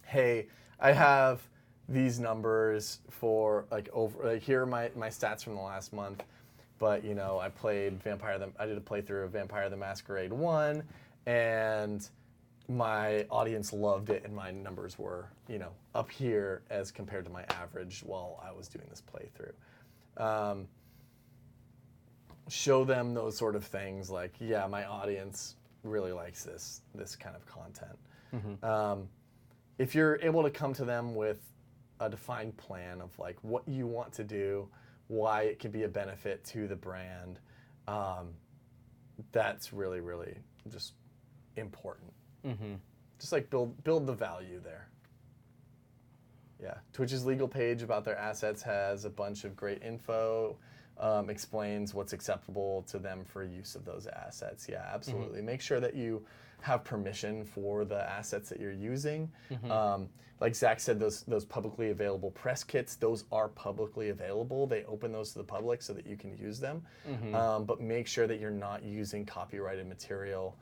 Hey, I have these numbers for, like, here are my stats from the last month. But, you know, I did a playthrough of Vampire the Masquerade 1, and my audience loved it, and my numbers were, you know, up here as compared to my average while I was doing this playthrough. Show them those sort of things, like, yeah, my audience really likes this kind of content. If you're able to come to them with a defined plan of, like, what you want to do, why it could be a benefit to the brand, that's really, really just important. Just like build the value there. Yeah, Twitch's legal page about their assets has a bunch of great info, explains what's acceptable to them for use of those assets. Yeah, absolutely. Make sure that you have permission for the assets that you're using. Like Zach said, those publicly available press kits, those are publicly available. They open those to the public so that you can use them. But make sure that you're not using copyrighted material.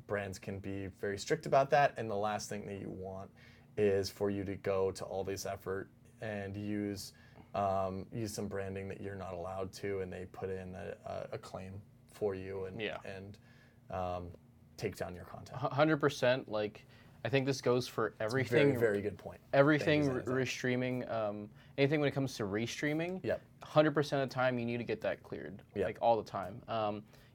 Brands can be very strict about that. And the last thing that you want is for you to go to all this effort and use some branding that you're not allowed to, and they put in a claim for you and take down your content. 100%. Like, I think this goes for everything. Very, very good point. Everything restreaming, anything when it comes to restreaming. 100% of the time you need to get that cleared, like all the time.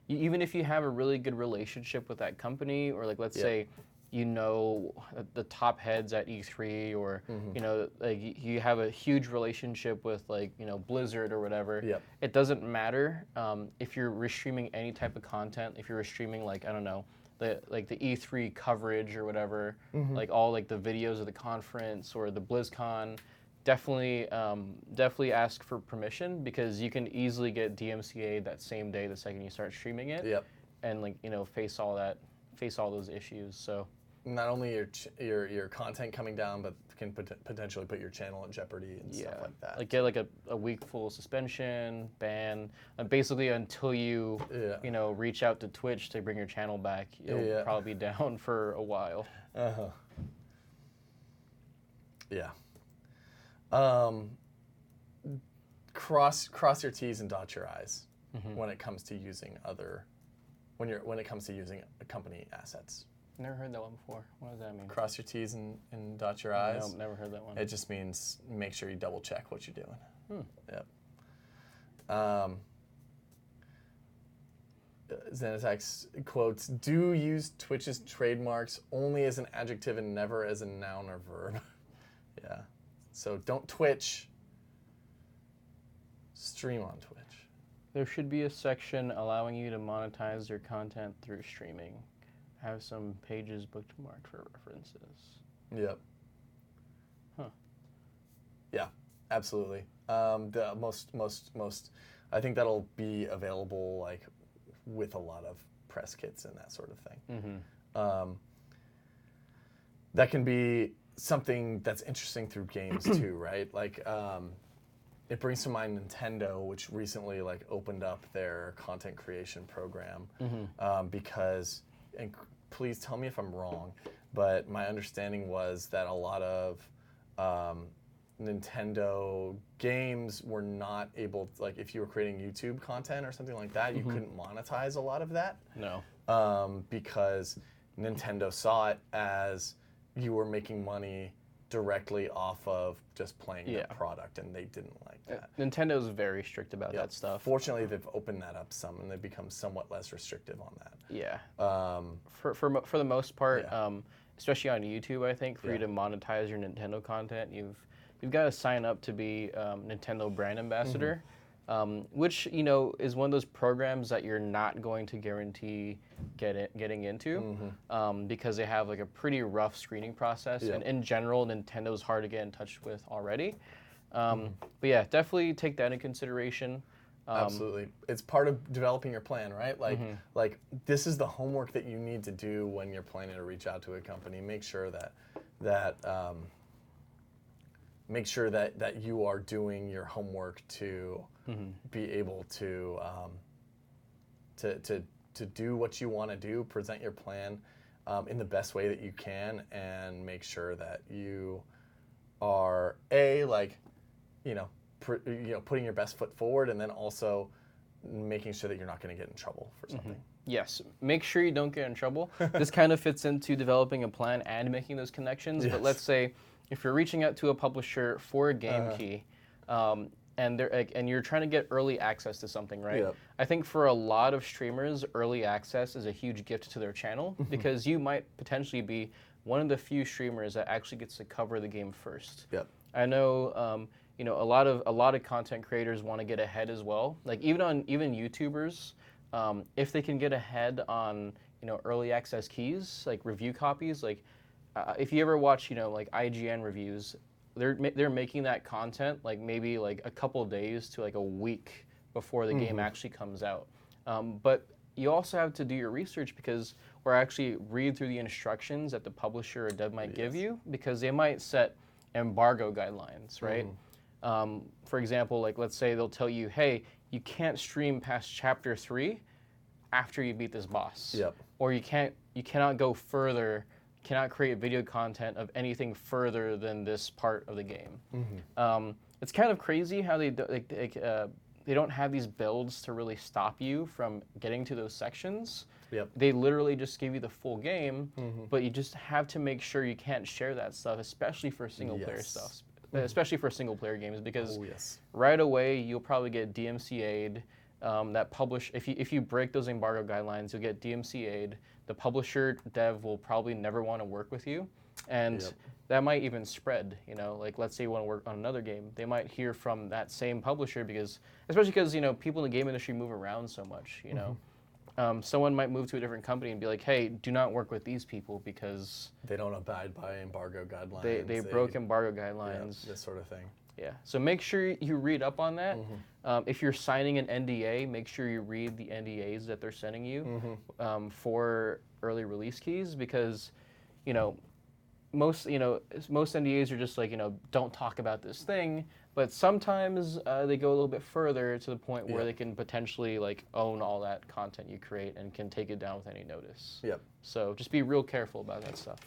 Even if you have a really good relationship with that company, or like let's say, you know, the top heads at E3, or you know, like you have a huge relationship with, like, you know, Blizzard or whatever. It doesn't matter if you're restreaming any type of content. If you're restreaming, like, I don't know, the E3 coverage or whatever, like all like the videos of the conference or the BlizzCon, definitely ask for permission, because you can easily get DMCA that same day, the second you start streaming it. And, like, you know, face all those issues. So not only your content coming down, but can potentially put your channel in jeopardy and stuff like that. Like get like a week full suspension, ban, and basically until you you know, reach out to Twitch to bring your channel back, you'll probably be down for a while. Yeah. Cross your T's and dot your I's when it comes to using when it comes to using company assets. Never heard that one before. What does that mean? Cross your T's and dot your I's. Nope, never heard that one. It just means make sure you double check what you're doing. Yep. Xanatex quotes, do use Twitch's trademarks only as an adjective and never as a noun or verb. Yeah. So don't Twitch, stream on Twitch. There should be a section allowing you to monetize your content through streaming. Have some pages bookmarked for references. Yep. Yeah, absolutely. The most, I think that'll be available, like, with a lot of press kits and that sort of thing. That can be something that's interesting through games too, right? Like, it brings to mind Nintendo, which recently, like, opened up their content creation program because, and please tell me if I'm wrong, but my understanding was that a lot of Nintendo games were not able to, like, if you were creating YouTube content or something like that, you couldn't monetize a lot of that. No. Because Nintendo saw it as you were making money directly off of just playing their product, and they didn't like that. Nintendo's very strict about that stuff. Fortunately, they've opened that up some, and they've become somewhat less restrictive on that. Yeah. For the most part, especially on YouTube, I think, for you to monetize your Nintendo content, you've got to sign up to be Nintendo brand ambassador, which is one of those programs that you're not going to guarantee getting into because they have like a pretty rough screening process, and in general, Nintendo's hard to get in touch with already. But yeah, definitely take that into consideration. Absolutely. It's part of developing your plan, right? Like this is the homework that you need to do when you're planning to reach out to a company. Make sure that you are doing your homework to be able to do what you want to do, present your plan in the best way that you can, and make sure that you are putting your best foot forward, and then also making sure that you're not going to get in trouble for something. Yes, make sure you don't get in trouble. This kind of fits into developing a plan and making those connections. But let's say if you're reaching out to a publisher for a game key, and you're trying to get early access to something, right? Yep. I think for a lot of streamers, early access is a huge gift to their channel because you might potentially be one of the few streamers that actually gets to cover the game first. Yep. I know, a lot of content creators want to get ahead as well. Like even YouTubers, if they can get ahead on early access keys, like review copies, like if you ever watch like IGN reviews, they're making that content like maybe like a couple of days to like a week before the game actually comes out. But you also have to do your research or actually read through the instructions that the publisher or dev might give you, because they might set embargo guidelines, right? For example, like let's say they'll tell you, hey, you can't stream past chapter 3 after you beat this boss. Yep. Or you cannot go further, cannot create video content of anything further than this part of the game. It's kind of crazy how they don't have these builds to really stop you from getting to those sections. Yep. They literally just give you the full game, but you just have to make sure you can't share that stuff, especially for single player stuff. Especially for single player games, because right away you'll probably get DMCA'd. If you break those embargo guidelines, you'll get DMCA'd. The publisher dev will probably never want to work with you, and that might even spread. Like let's say you want to work on another game, they might hear from that same publisher especially because people in the game industry move around so much. Someone might move to a different company and be like, hey, do not work with these people because they don't abide by embargo guidelines. They broke embargo guidelines. This sort of thing. Yeah. So make sure you read up on that. If you're signing an NDA, make sure you read the NDAs that they're sending you for early release keys, because most NDAs are just like don't talk about this thing. But sometimes they go a little bit further to the point where they can potentially like own all that content you create and can take it down with any notice. Yep. So just be real careful about that stuff.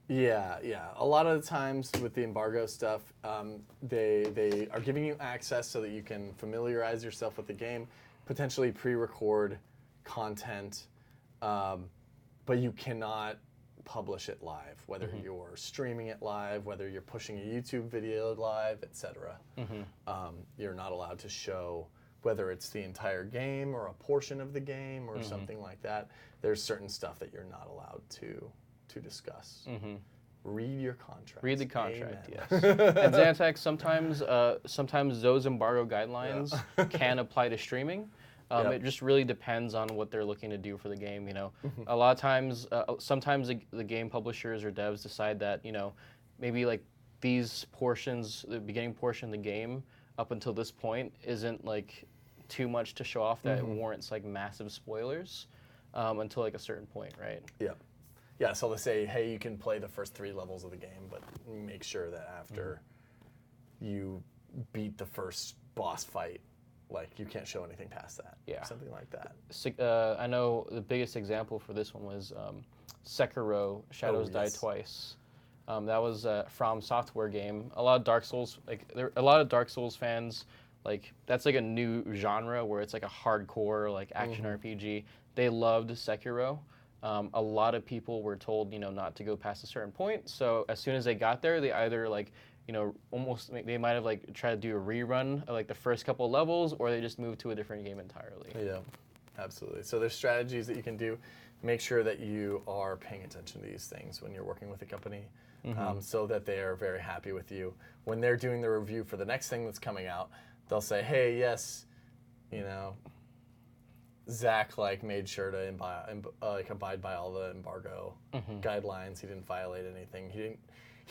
Yeah. A lot of the times with the embargo stuff, they are giving you access so that you can familiarize yourself with the game, potentially pre-record content, but you cannot publish it live, whether you're streaming it live, whether you're pushing a YouTube video live, etc. You're not allowed to show whether it's the entire game or a portion of the game or something like that. There's certain stuff that you're not allowed to discuss. Read your contract. Read the contract, yes. And Xantac, sometimes those embargo guidelines can apply to streaming. It just really depends on what they're looking to do for the game. A lot of times, sometimes the game publishers or devs decide that maybe like these portions, the beginning portion of the game up until this point isn't like too much to show off that it warrants like massive spoilers until like a certain point, right? Yeah, so they say, hey, you can play the first 3 levels of the game, but make sure that after you beat the first boss fight, like you can't show anything past that. Yeah. Something like that. I know the biggest example for this one was Sekiro: Shadows Die Twice. That was a From Software game. A lot of Dark Souls fans, like that's like a new genre where it's like a hardcore like action RPG. They loved Sekiro. A lot of people were told, not to go past a certain point. So as soon as they got there, they either like, they might have like tried to do a rerun of like the first couple of levels, or they just moved to a different game entirely. Yeah, absolutely. So there's strategies that you can do. make sure that you are paying attention to these things when you're working with a company, so that they are very happy with you. When they're doing the review for the next thing that's coming out, they'll say, hey, yes, Zach made sure to abide by all the embargo guidelines. He didn't violate anything. He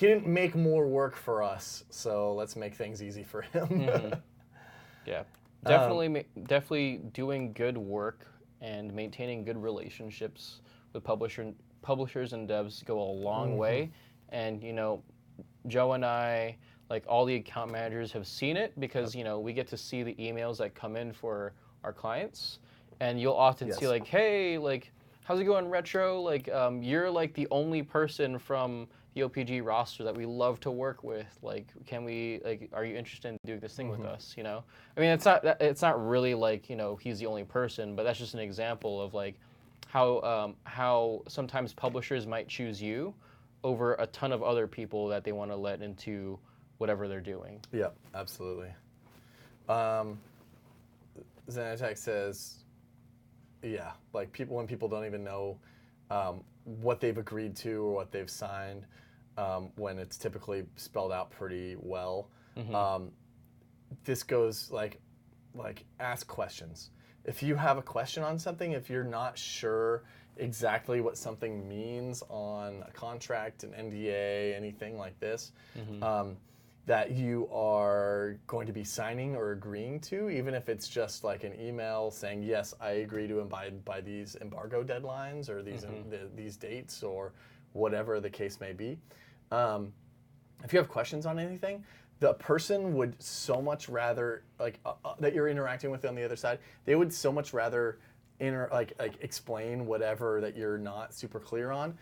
didn't make more work for us, so let's make things easy for him. Yeah, definitely doing good work and maintaining good relationships with publishers and devs go a long way. And Joe and I, all the account managers, have seen it because we get to see the emails that come in for our clients, and you'll often see hey, how's it going, Retro? You're the only person from the OPG roster that we love to work with. Can we are you interested in doing this thing with us? I mean, it's not really he's the only person, but that's just an example of how sometimes publishers might choose you over a ton of other people that they want to let into whatever they're doing. Yeah, absolutely. Xanatek says, yeah, when people don't even know what they've agreed to or what they've signed, when it's typically spelled out pretty well. This goes ask questions. If you have a question on something, if you're not sure exactly what something means on a contract, an NDA, anything like this, that you are going to be signing or agreeing to, even if it's just an email saying, yes, I agree to abide by these embargo deadlines or these dates or whatever the case may be. If you have questions on anything, the person would so much rather, that you're interacting with on the other side, they would so much rather explain whatever that you're not super clear on.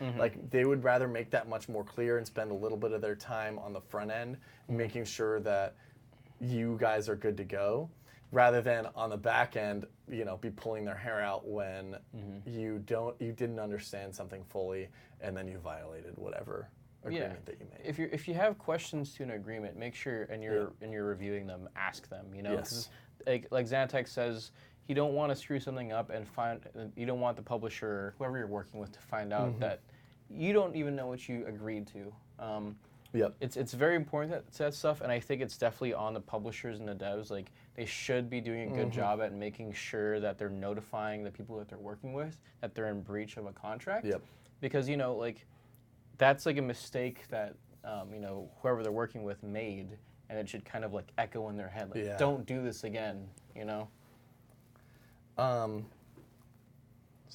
They would rather make that much more clear and spend a little bit of their time on the front end making sure that you guys are good to go, rather than on the back end, be pulling their hair out when you didn't understand something fully and then you violated whatever agreement that you made. If you have questions to an agreement, make sure and you're reviewing them, ask them. Yes. Like Xanatek says, you don't want to screw something up and you don't want the publisher, whoever you're working with, to find out that you don't even know what you agreed to. It's very important that stuff, and I think it's definitely on the publishers and the devs. They should be doing a good job at making sure that they're notifying the people that they're working with that they're in breach of a contract. Because that's a mistake that whoever they're working with made, and it should kind of echo in their head. Don't do this again. So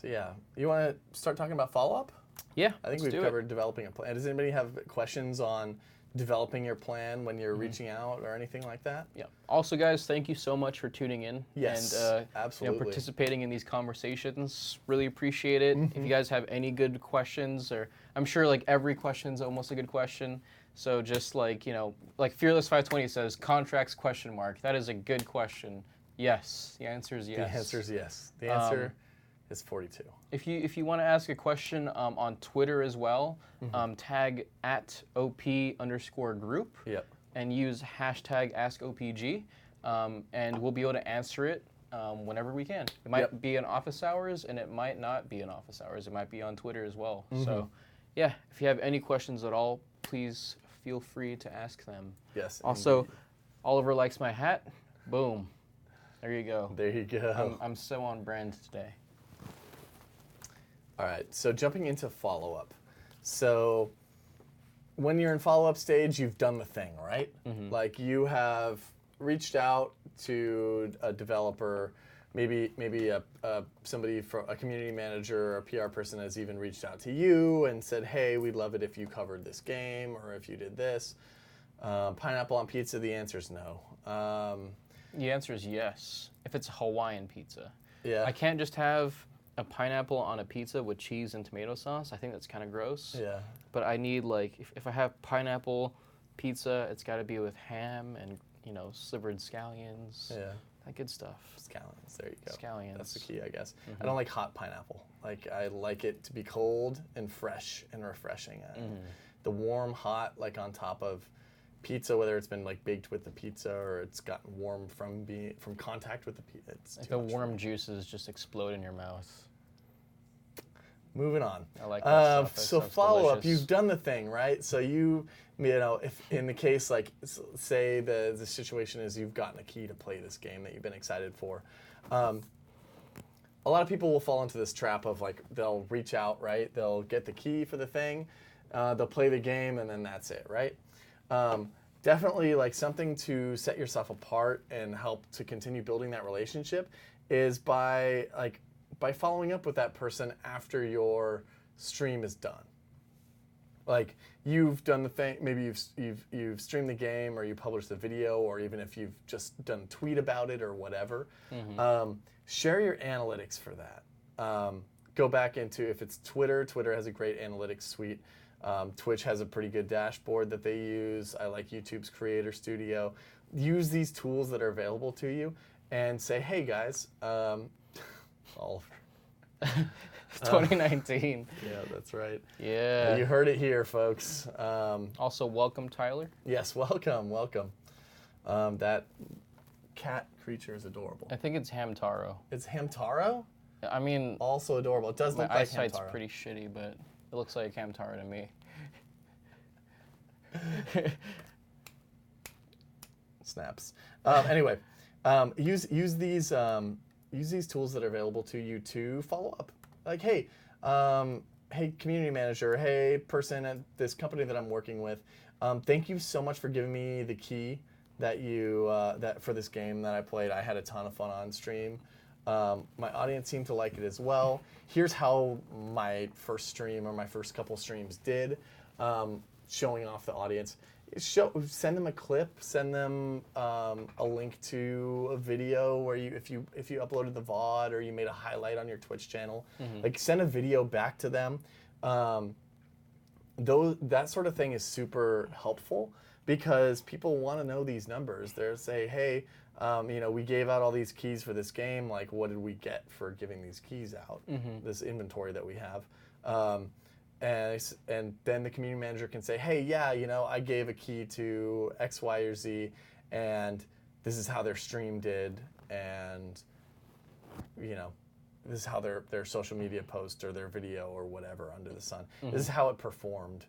yeah, you want to start talking about follow-up? Yeah, I think we've covered developing a plan. Does anybody have questions on developing your plan when you're reaching out or anything like that? Yeah. Also, guys, thank you so much for tuning in and absolutely. Participating in these conversations. Really appreciate it. If you guys have any good questions, or I'm sure every question is almost a good question. So just Fearless 520 says, contracts ? That is a good question. Yes, the answer is yes. The answer is yes. The answer is 42. If you want to ask a question on Twitter as well, tag @OP_group and use #AskOPG, and we'll be able to answer it whenever we can. It might be in office hours, and it might not be in office hours. It might be on Twitter as well. So, yeah, if you have any questions at all, please feel free to ask them. Yes. Also, indeed. Oliver likes my hat. Boom. There you go. There you go. I'm so on brand today. All right, so jumping into follow-up. So when you're in follow-up stage, you've done the thing, right? You have reached out to a developer, maybe somebody from a community manager or a PR person has even reached out to you and said, hey, we'd love it if you covered this game or if you did this. Pineapple on pizza, the answer is no. The answer is yes, if it's Hawaiian pizza. Yeah. I can't just have a pineapple on a pizza with cheese and tomato sauce. I think that's kind of gross. Yeah. But I need if I have pineapple pizza, it's got to be with ham and slivered scallions. Yeah. That good stuff. Scallions, there you go. Scallions. That's the key, I guess. I don't like hot pineapple. I like it to be cold and fresh and refreshing. The warm, hot, on top of pizza, whether it's been baked with the pizza or it's gotten warm from contact with the pizza. It's the warm juices just explode in your mouth. moving on. I like that stuff. That So sounds follow up. delicious. You've done the thing, right? So you know, if in the case like say the situation is you've gotten a key to play this game that you've been excited for. A lot of people will fall into this trap of like they'll reach out, right? They'll get the key for the thing, they'll play the game, and then that's it, right? Definitely like something to set yourself apart and help to continue building that relationship is by following up with that person after your stream is done. Like you've done the thing, maybe you've streamed the game or you published the video, or even if you've just done a tweet about it or whatever. Share your analytics for that. Go back into, if it's Twitter, Twitter has a great analytics suite. Twitch has a pretty good dashboard that they use. I like YouTube's Creator Studio. Use these tools that are available to you and say, hey guys, Oliver. It's 2019. Yeah, that's right. Yeah. You heard it here, folks. Also, welcome, Tyler. Yes, welcome. That cat creature is adorable. I think it's Hamtaro. It's Hamtaro? I mean, Also adorable. It does my look like eyesight's Hamtaro. pretty shitty, but it looks like Hamtaro to me. Snaps. Anyway, use these tools that are available to you to follow up. Like, hey, hey, community manager, hey, person at this company that I'm working with, thank you so much for giving me the key that that for this game that I played. I had a ton of fun on stream. My audience seemed to like it as well. Here's how my first stream or my first couple streams did, showing off the audience. Send them a clip. Send them a link to a video where if you uploaded the VOD or you made a highlight on your Twitch channel, like send a video back to them. That sort of thing is super helpful because people want to know these numbers. They'll say, hey, we gave out all these keys for this game. Like, what did we get for giving these keys out? This inventory that we have. And then the community manager can say, hey, yeah, I gave a key to X, Y, or Z, and this is how their stream did, and this is how their social media post or their video or whatever under the sun. This is how it performed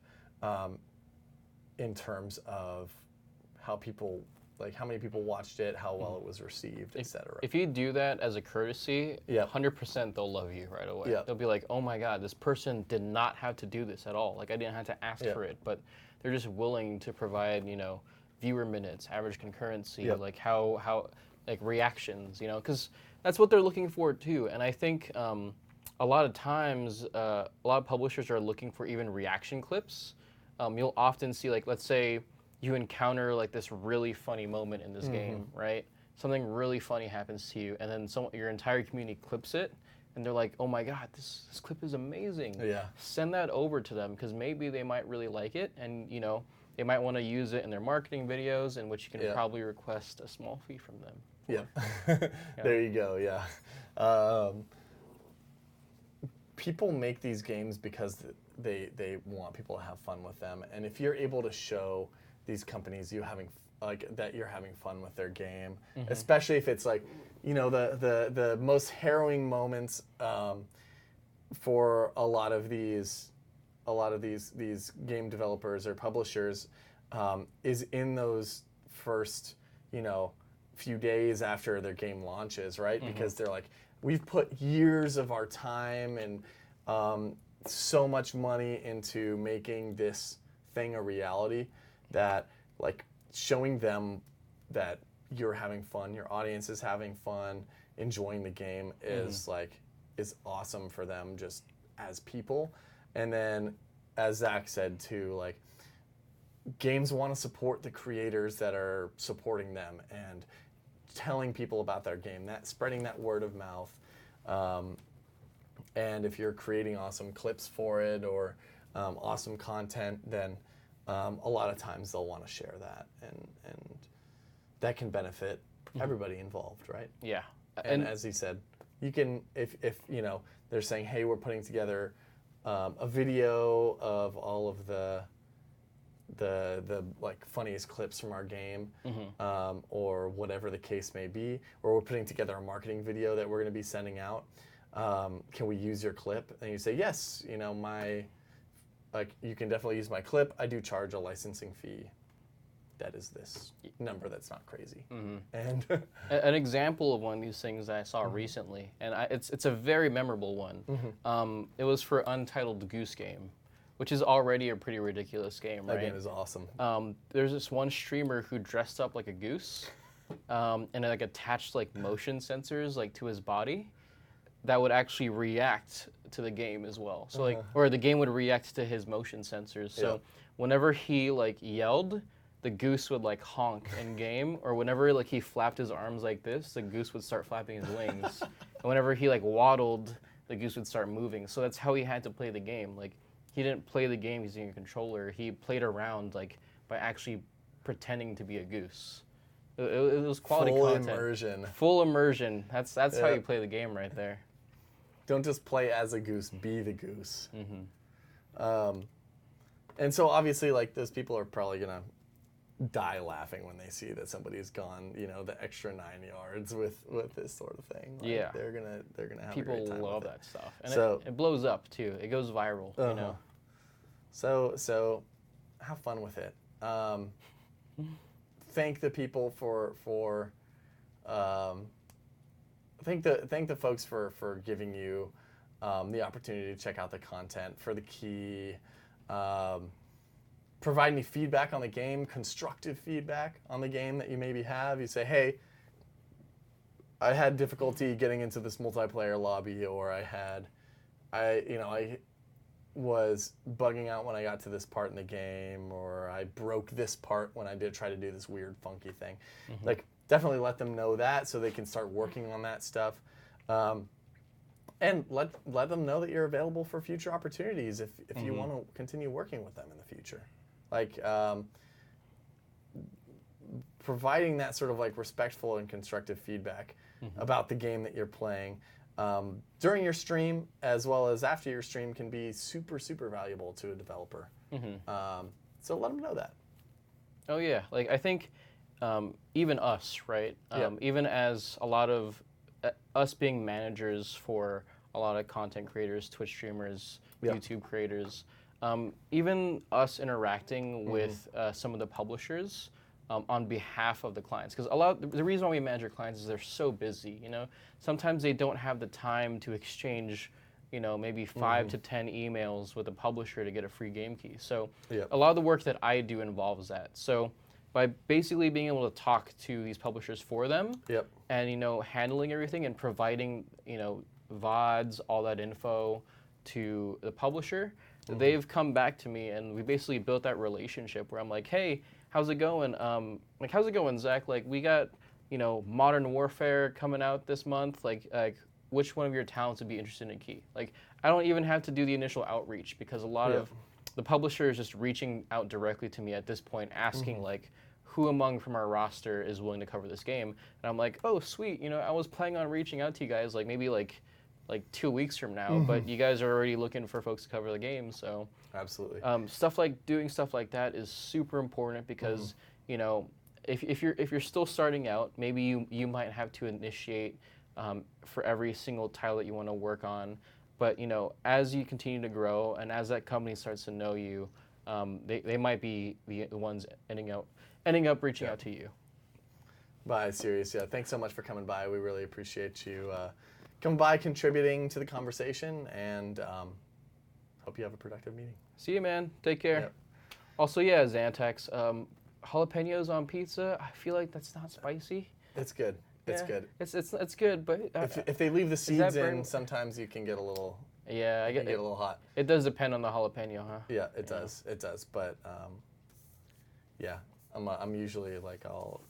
in terms of how many people watched it, how well it was received, etc. If you do that as a courtesy, 100% they'll love you right away. They'll be like, oh my God, this person did not have to do this at all. Like, I didn't have to ask for it, but they're just willing to provide, viewer minutes, average concurrency, like how reactions, because that's what they're looking for too. And I think a lot of times, a lot of publishers are looking for even reaction clips. You'll often see, like, let's say, you encounter like this really funny moment in this game, right? Something really funny happens to you, and then your entire community clips it, and they're like, "Oh my God, this clip is amazing!" Yeah. Send that over to them because maybe they might really like it, and they might want to use it in their marketing videos, in which you can probably request a small fee from them. Yeah. There you go. Yeah. People make these games because they want people to have fun with them, and if you're able to show these companies that you're having fun with their game, especially if it's like, the most harrowing moments for a lot of these game developers or publishers is in those first few days after their game launches, right? Because they're like, we've put years of our time and so much money into making this thing a reality, that like showing them that you're having fun, your audience is having fun, enjoying the game is awesome for them just as people. And then as Zach said too, like games want to support the creators that are supporting them and telling people about their game, that spreading that word of mouth. And if you're creating awesome clips for it or awesome content, then a lot of times they'll want to share that, and that can benefit everybody involved, right? Yeah. And as he said, you can, if they're saying, hey, we're putting together a video of all of the like funniest clips from our game, or whatever the case may be, or we're putting together a marketing video that we're going to be sending out. Can we use your clip? And you say, yes, you know, you can definitely use my clip. I do charge a licensing fee. That is this number that's not crazy. And An example of one of these things that I saw recently, and it's a very memorable one. It was for Untitled Goose Game, which is already a pretty ridiculous game, that right? game is awesome. There's this one streamer who dressed up like a goose, and like attached like motion sensors like to his body that would actually react to the game as well. So like, or the game would react to his motion sensors. So whenever he like yelled, the goose would like honk in game, or whenever like he flapped his arms like this, the goose would start flapping his wings. And whenever he like waddled, the goose would start moving. So that's how he had to play the game. Like he didn't play the game using a controller. He played around like by actually pretending to be a goose. It was quality Full content. immersion. Full immersion. That's how you play the game right there. Don't just play as a goose, be the goose. And so obviously, like, those people are probably gonna die laughing when they see that somebody's gone, you know, the extra 9 yards with this sort of thing. Like, Yeah. they're gonna have People a great time love with it. that stuff, and So- it blows up too. It goes viral, you know. So have fun with it. Thank the people for thank the folks for giving you the opportunity to check out the content, for the key. Provide any feedback on the game, constructive feedback on the game that you maybe have. You say, hey, I had difficulty getting into this multiplayer lobby, or I was bugging out when I got to this part in the game, or I broke this part when I did try to do this weird funky thing. Like, definitely let them know that so they can start working on that stuff. And let them know that you're available for future opportunities if you want to continue working with them in the future. Like, providing that sort of like respectful and constructive feedback about the game that you're playing during your stream as well as after your stream can be super, super valuable to a developer. So let them know that. Oh yeah, like I think even us, right? Even as a lot of us being managers for a lot of content creators, Twitch streamers, YouTube creators, even us interacting with some of the publishers on behalf of the clients, because the reason why we manage our clients is they're so busy. You know, sometimes they don't have the time to exchange, you know, maybe 5 to 10 emails with a publisher to get a free game key. So a lot of the work that I do involves that. So by basically being able to talk to these publishers for them, and you know, handling everything and providing, you know, VODs, all that info to the publisher, they've come back to me, and we basically built that relationship where I'm like, hey, how's it going? Like, how's it going, Zach? Like, we got, you know, Modern Warfare coming out this month. Like, which one of your talents would be interested in Key? Like, I don't even have to do the initial outreach, because a lot of the publisher is just reaching out directly to me at this point, asking like, who among from our roster is willing to cover this game? And I'm like, oh, sweet. You know, I was planning on reaching out to you guys like maybe like 2 weeks from now, but you guys are already looking for folks to cover the game. So absolutely, doing stuff like that is super important, because you know, if you're still starting out, maybe you might have to initiate for every single title that you want to work on. But you know, as you continue to grow and as that company starts to know you, they might be the ones ending up reaching out to you. Bye, Sirius. Yeah, thanks so much for coming by. We really appreciate you coming by, contributing to the conversation, and hope you have a productive meeting. See you, man. Take care. Yep. Also, yeah, Xantax, jalapenos on pizza. I feel like that's not spicy. It's good. It's good. It's good, but If they leave the seeds in, burn? sometimes you can get a little. Yeah, I get a little hot. It does depend on the jalapeno, huh? Yeah, it does. It does. But yeah, I'm usually like I'll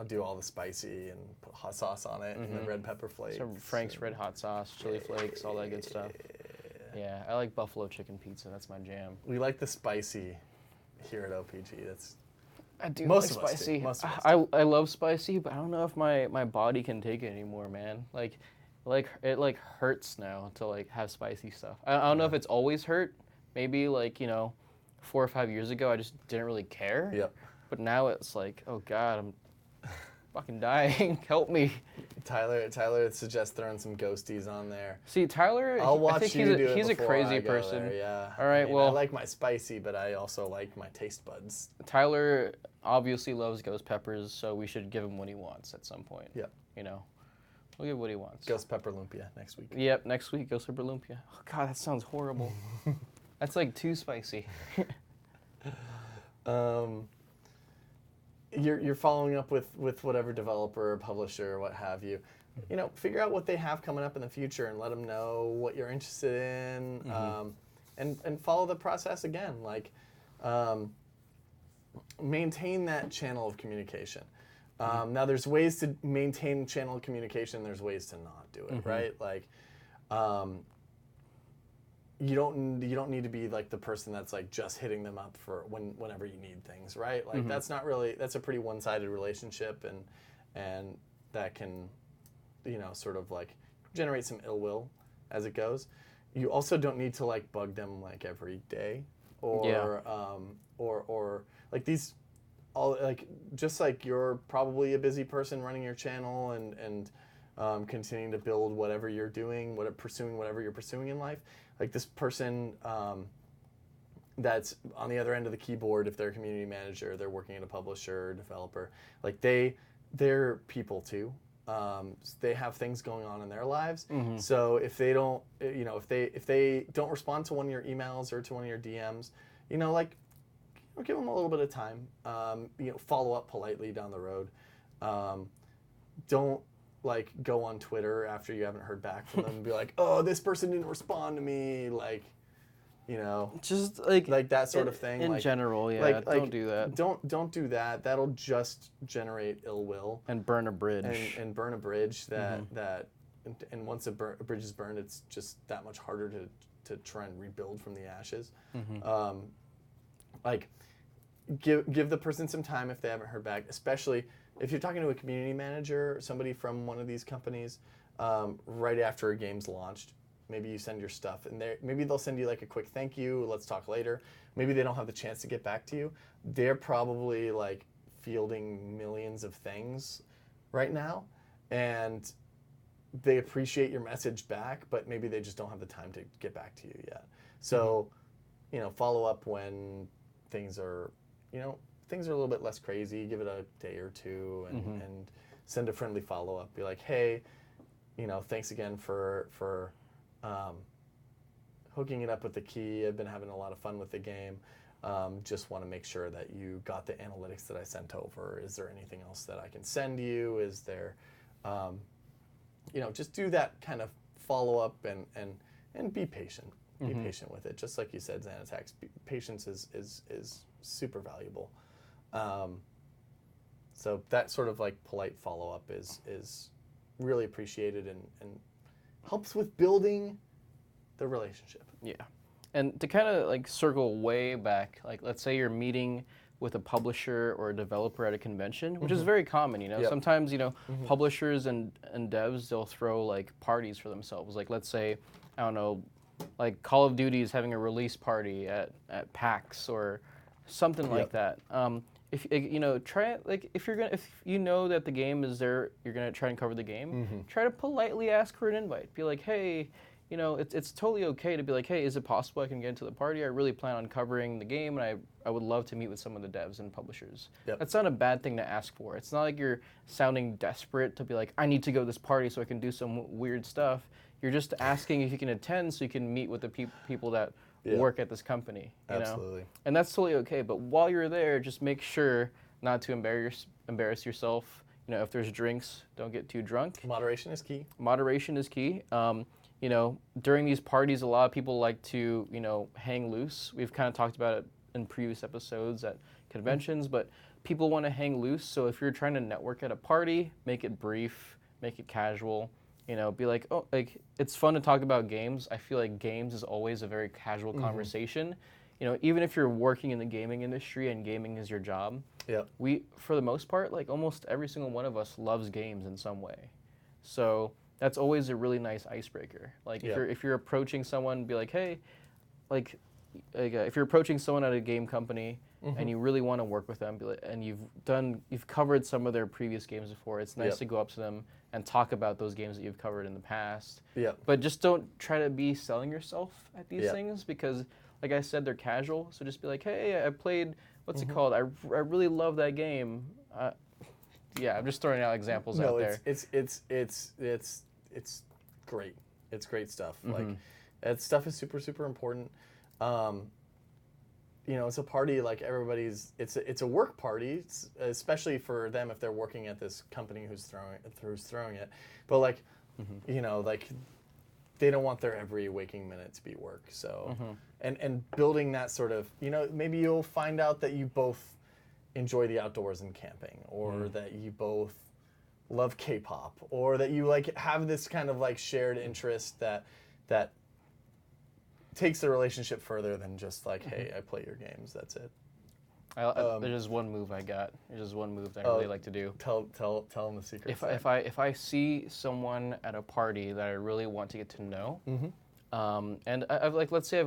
do all the spicy and put hot sauce on it and the red pepper flakes. Some Frank's Red Hot Sauce, chili flakes, all that good stuff. Yeah, I like buffalo chicken pizza. That's my jam. We like the spicy here at OPG. I do most like of us do. spicy. Most of us do. I love spicy, but I don't know if my body can take it anymore, man. Like it hurts now to like have spicy stuff. I don't know if it's always hurt. Maybe like, you know, 4 or 5 years ago I just didn't really care. Yep. But now it's like, oh God, fucking dying. Help me. Tyler suggests throwing some ghosties on there. See, Tyler, I'll watch I think you do it he's a before crazy I go person. there, yeah. All right, I mean, well, I like my spicy, but I also like my taste buds. Tyler obviously loves ghost peppers, so we should give him what he wants at some point. Yep. You know, we'll give what he wants. Ghost pepper lumpia next week. Yep, next week, Ghost Pepper Lumpia. Oh, God, that sounds horrible. That's like too spicy. You're following up with whatever developer or publisher or what have you. You know, figure out what they have coming up in the future and let them know what you're interested in, and follow the process again. Like, maintain that channel of communication. Now, there's ways to maintain channel of communication. There's ways to not do it, right? Like, you don't need to be like the person that's like just hitting them up for whenever you need things, right? Like that's not really, that's a pretty one-sided relationship, and that can, you know, sort of like generate some ill will as it goes. You also don't need to like bug them like every day, or or like these all like just like you're probably a busy person running your channel and continuing to build whatever you're doing, pursuing whatever you're pursuing in life. Like this person that's on the other end of the keyboard, if they're a community manager, they're working at a publisher or developer, like they're people too. They have things going on in their lives. So if they don't, you know, if they don't respond to one of your emails or to one of your DMs, you know, like give them a little bit of time. You know, follow up politely down the road. Don't like go on Twitter after you haven't heard back from them and be like, oh, this person didn't respond to me, like, you know, Just like that sort of thing. In like, general, yeah, like, don't do that. Don't do that. That'll just generate ill will And burn a bridge. and burn a bridge and once a bridge is burned, it's just that much harder to try and rebuild from the ashes. Like give the person some time if they haven't heard back, especially if you're talking to a community manager or somebody from one of these companies right after a game's launched. Maybe you send your stuff, and maybe they'll send you like a quick thank you, let's talk later. Maybe they don't have the chance to get back to you. They're probably like fielding millions of things right now, and they appreciate your message back, but maybe they just don't have the time to get back to you yet. So, you know, follow up when things are, you know, things are a little bit less crazy. Give it a day or two, and send a friendly follow up. Be like, hey, you know, thanks again for hooking it up with the key. I've been having a lot of fun with the game. Just want to make sure that you got the analytics that I sent over. Is there anything else that I can send you? Is there, you know, just do that kind of follow up and be patient. Be patient with it. Just like you said, Xanatax, patience is super valuable. So that sort of like polite follow up is really appreciated and helps with building the relationship. Yeah. And to kind of like circle way back, like let's say you're meeting with a publisher or a developer at a convention, which is very common, you know. Yep. Sometimes, you know, publishers and devs, they'll throw like parties for themselves. Like let's say, I don't know, like Call of Duty is having a release party at PAX or something like that. If you know, try it, like if you know that the game is there, you're gonna try and cover the game. Try to politely ask for an invite. Be like, hey, you know, it's totally okay to be like, hey, is it possible I can get into the party? I really plan on covering the game, and I would love to meet with some of the devs and publishers. Yep. That's not a bad thing to ask for. It's not like you're sounding desperate to be like, I need to go to this party so I can do some weird stuff. You're just asking if you can attend so you can meet with the people that work at this company. You Absolutely. know? And that's totally okay. But while you're there, just make sure not to embarrass yourself. You know, if there's drinks, don't get too drunk. Moderation is key. Moderation is key. You know, during these parties, a lot of people like to, you know, hang loose. We've kind of talked about it in previous episodes at conventions, but people want to hang loose. So if you're trying to network at a party, make it brief, make it casual. You know, be like, oh, like it's fun to talk about games. I feel like games is always a very casual conversation. You know, even if you're working in the gaming industry and gaming is your job, we, for the most part, like almost every single one of us loves games in some way. So that's always a really nice icebreaker. Like if you're approaching someone, be like, hey, like if you're approaching someone at a game company and you really want to work with them, and you've covered some of their previous games before, it's nice Yep. to go up to them and talk about those games that you've covered in the past. Yep. But just don't try to be selling yourself at these Yep. things, because, like I said, they're casual. So just be like, hey, I played, what's it called? I really love that game. Yeah, I'm just throwing out examples out there. It's great. It's great stuff. Like, that stuff is super, super important. You know, it's a party, like it's a work party, especially for them if they're working at this company who's throwing it. But like, you know, like they don't want their every waking minute to be work. So, and building that sort of, you know, maybe you'll find out that you both enjoy the outdoors and camping, or that you both love K-pop, or that you like have this kind of like shared interest that takes the relationship further than just like, hey, I play your games. That's it. There's just one move I got. There's just one move that I really like to do. Tell them the secret. If I see someone at a party that I really want to get to know, and I've like, let's say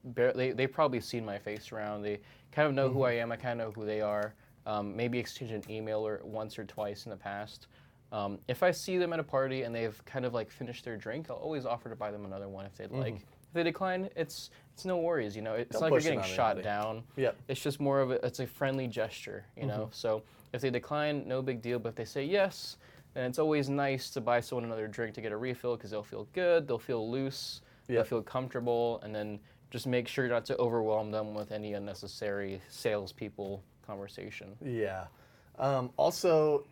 they've probably seen my face around. They kind of know who I am. I kind of know who they are. Maybe exchange an email or once or twice in the past. If I see them at a party and they've kind of like finished their drink, I'll always offer to buy them another one if they'd like. If they decline, it's no worries, you know. It's Don't not like you're push it getting on shot anybody. down. Yep. It's just more of it's a friendly gesture, you know. So if they decline, no big deal. But if they say yes, then it's always nice to buy someone another drink to get a refill, because they'll feel good, they'll feel loose, they'll Yep. feel comfortable, and then just make sure not to overwhelm them with any unnecessary salespeople conversation. Yeah. Also,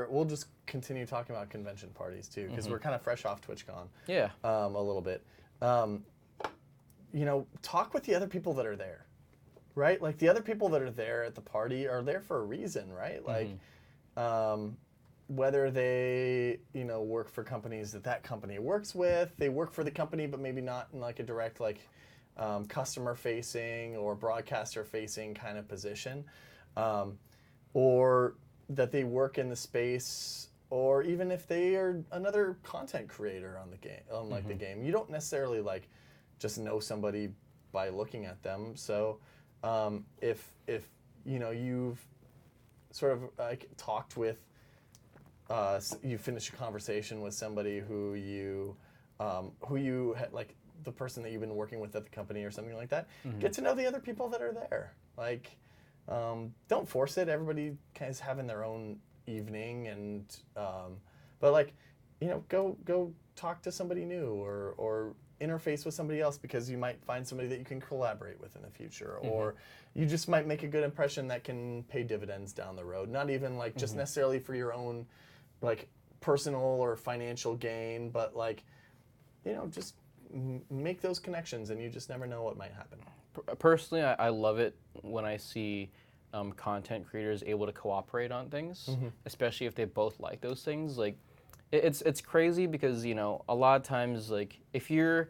we'll just continue talking about convention parties too, because we're kind of fresh off TwitchCon. Yeah. A little bit. You know, talk with the other people that are there, right? Like the other people that are there at the party are there for a reason, right? Like, whether they, you know, work for companies that company works with, they work for the company, but maybe not in like a direct, like, customer facing or broadcaster facing kind of position, or that they work in the space, or even if they are another content creator on the game, on like the game. You don't necessarily like just know somebody by looking at them. So if you know, you've sort of like talked with, you finish a conversation with somebody who you had, like the person that you've been working with at the company or something like that, get to know the other people that are there. Like, don't force it. Everybody kind of is having their own evening, and but like, you know, go talk to somebody new, or interface with somebody else, because you might find somebody that you can collaborate with in the future, or you just might make a good impression that can pay dividends down the road. Not even like just necessarily for your own like personal or financial gain, but like, you know, just make those connections, and you just never know what might happen. Personally, I love it when I see content creators able to cooperate on things, especially if they both like those things. Like, it's crazy, because, you know, a lot of times, like, if you're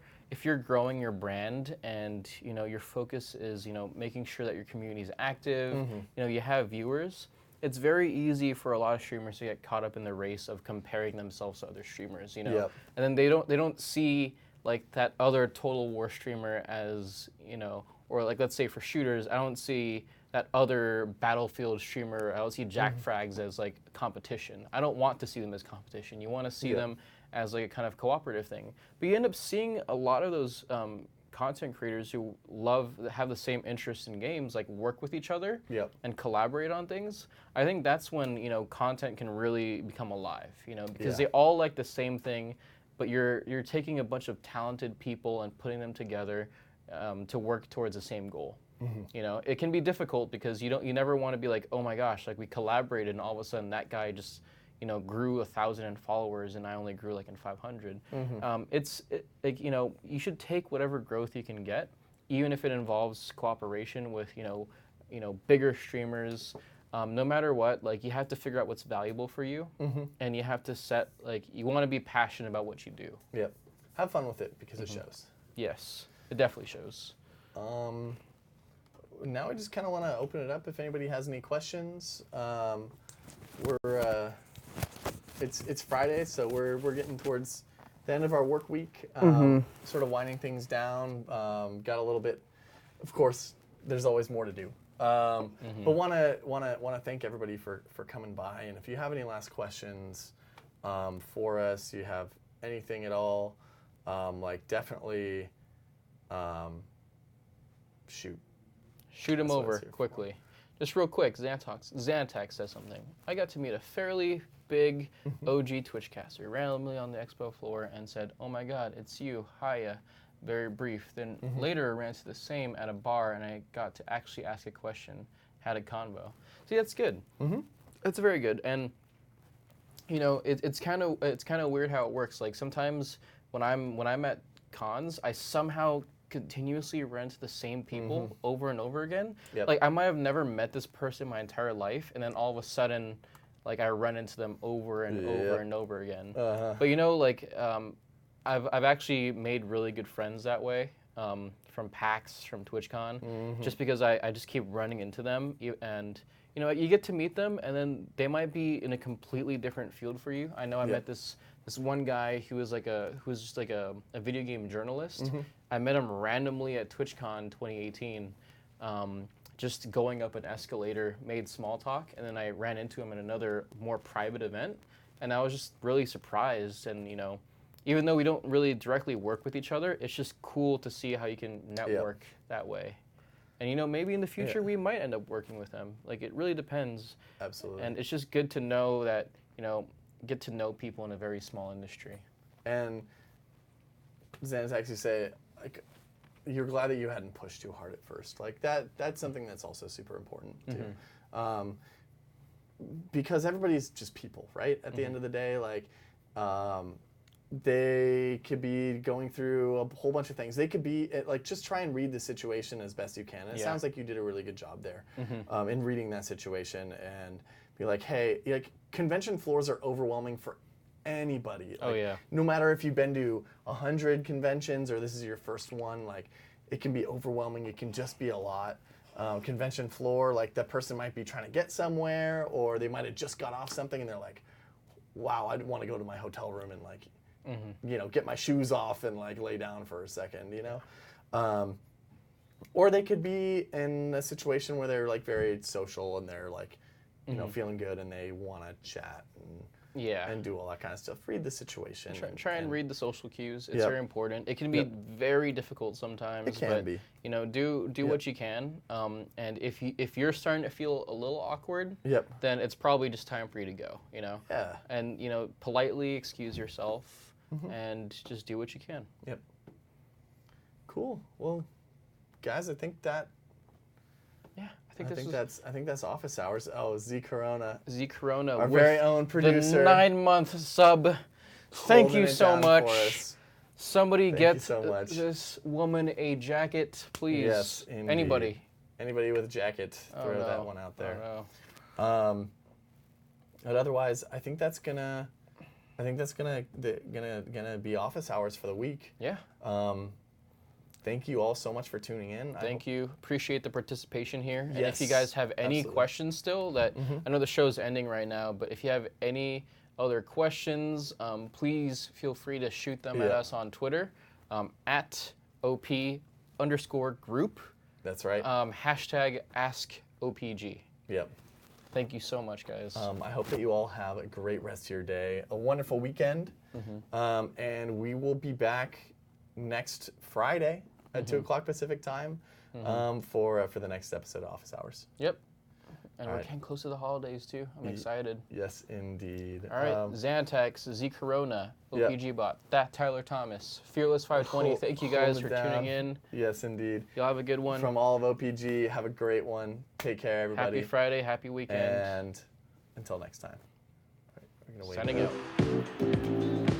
growing your brand, and, you know, your focus is, you know, making sure that your community is active, you know, you have viewers, it's very easy for a lot of streamers to get caught up in the race of comparing themselves to other streamers, you know. Yep. And then they don't see like that other Total War streamer as, you know, or like, let's say for shooters, I don't see that other Battlefield streamer, I don't see Jack Frags as like competition. I don't want to see them as competition. You want to see them as like a kind of cooperative thing. But you end up seeing a lot of those content creators who have the same interest in games, like work with each other and collaborate on things. I think that's when, you know, content can really become alive, you know, because they all like the same thing, but you're taking a bunch of talented people and putting them together to work towards the same goal. You know, it can be difficult, because you never want to be like, oh my gosh, like we collaborated and all of a sudden that guy just, you know, grew 1,000 in followers and I only grew like in 500. Like, you know, you should take whatever growth you can get, even if it involves cooperation with, you know, bigger streamers. No matter what, like, you have to figure out what's valuable for you, and you have to set, like, you want to be passionate about what you do. Yep. Have fun with it, because it shows. Yes, it definitely shows. Now I just kind of want to open it up if anybody has any questions. It's Friday, so we're getting towards the end of our work week. Sort of winding things down. Got a little bit of course, there's always more to do. But wanna thank everybody for coming by. And if you have any last questions for us, you have anything at all, like definitely shoot. Shoot him That's what over it's here for. quickly. Just real quick, Xantax says something. I got to meet a fairly big OG Twitchcaster randomly on the expo floor and said, "Oh my God, it's you, hiya." Very brief. Then later ran to the same at a bar and I got to actually ask a question, had a convo. See, that's good. That's very good. And you know, it's kind of weird how it works. Like sometimes when I'm at cons, I somehow continuously run into the same people over and over again. Yep. Like I might have never met this person my entire life, and then all of a sudden, like I run into them over and over and over again. But you know, like I've actually made really good friends that way. From PAX, from TwitchCon, just because I just keep running into them, and you know, you get to meet them, and then they might be in a completely different field for you. I know I met this one guy who was just like a video game journalist. I met him randomly at TwitchCon 2018, just going up an escalator, made small talk, and then I ran into him at another more private event, and I was just really surprised. And you know, even though we don't really directly work with each other, it's just cool to see how you can network that way. And you know, maybe in the future we might end up working with them. Like it really depends. Absolutely. And it's just good to know that, you know, get to know people in a very small industry. And Xanax, you say, like, you're glad that you hadn't pushed too hard at first. Like that's something that's also super important too. Because everybody's just people, right? At the end of the day, like, they could be going through a whole bunch of things. They could be like, just try and read the situation as best you can. And it sounds like you did a really good job there in reading that situation and be like, hey, like convention floors are overwhelming for anybody. Like, no matter if you've been to 100 conventions or this is your first one, like it can be overwhelming. It can just be a lot. Convention floor, like that person might be trying to get somewhere or they might have just got off something and they're like, wow, I want to go to my hotel room and like, you know, get my shoes off and like lay down for a second, you know? Or they could be in a situation where they're like very social and they're like, you know, feeling good and they want to chat and do all that kind of stuff. Read the situation. Try and read the social cues. It's very important. It can be very difficult sometimes. It can but, be. You know, do what you can. And if you're starting to feel a little awkward, then it's probably just time for you to go. You know. Yeah. And you know, politely excuse yourself and just do what you can. Yep. Cool. Well, guys, I think that. Yeah. I think that's office hours. Oh, Z Corona. Z Corona, our very own producer. The 9-month sub. Thank you so much. Somebody get this woman a jacket, please. Yes, indeed. Anybody. Anybody with a jacket, throw that one out there. Oh, no. But otherwise, I think that's gonna be office hours for the week. Yeah. Thank you all so much for tuning in. Thank you. Appreciate the participation here. And if you guys have any questions still, that I know the show's ending right now, but if you have any other questions, please feel free to shoot them at us on Twitter, at OP_group. That's right. Hashtag AskOPG. Yep. Thank you so much, guys. I hope that you all have a great rest of your day, a wonderful weekend, and we will be back next Friday at 2 o'clock Pacific time for the next episode of Office Hours. Yep. And we're getting close to the holidays too. I'm excited. Yes, indeed. All right, Xantax, Z Corona, OPG Bot, that Tyler Thomas, Fearless 520. Thank you guys for tuning in. Yes, indeed. Y'all have a good one. From all of OPG, have a great one. Take care, everybody. Happy Friday, happy weekend. And until next time. All right, we're gonna wait. Signing out.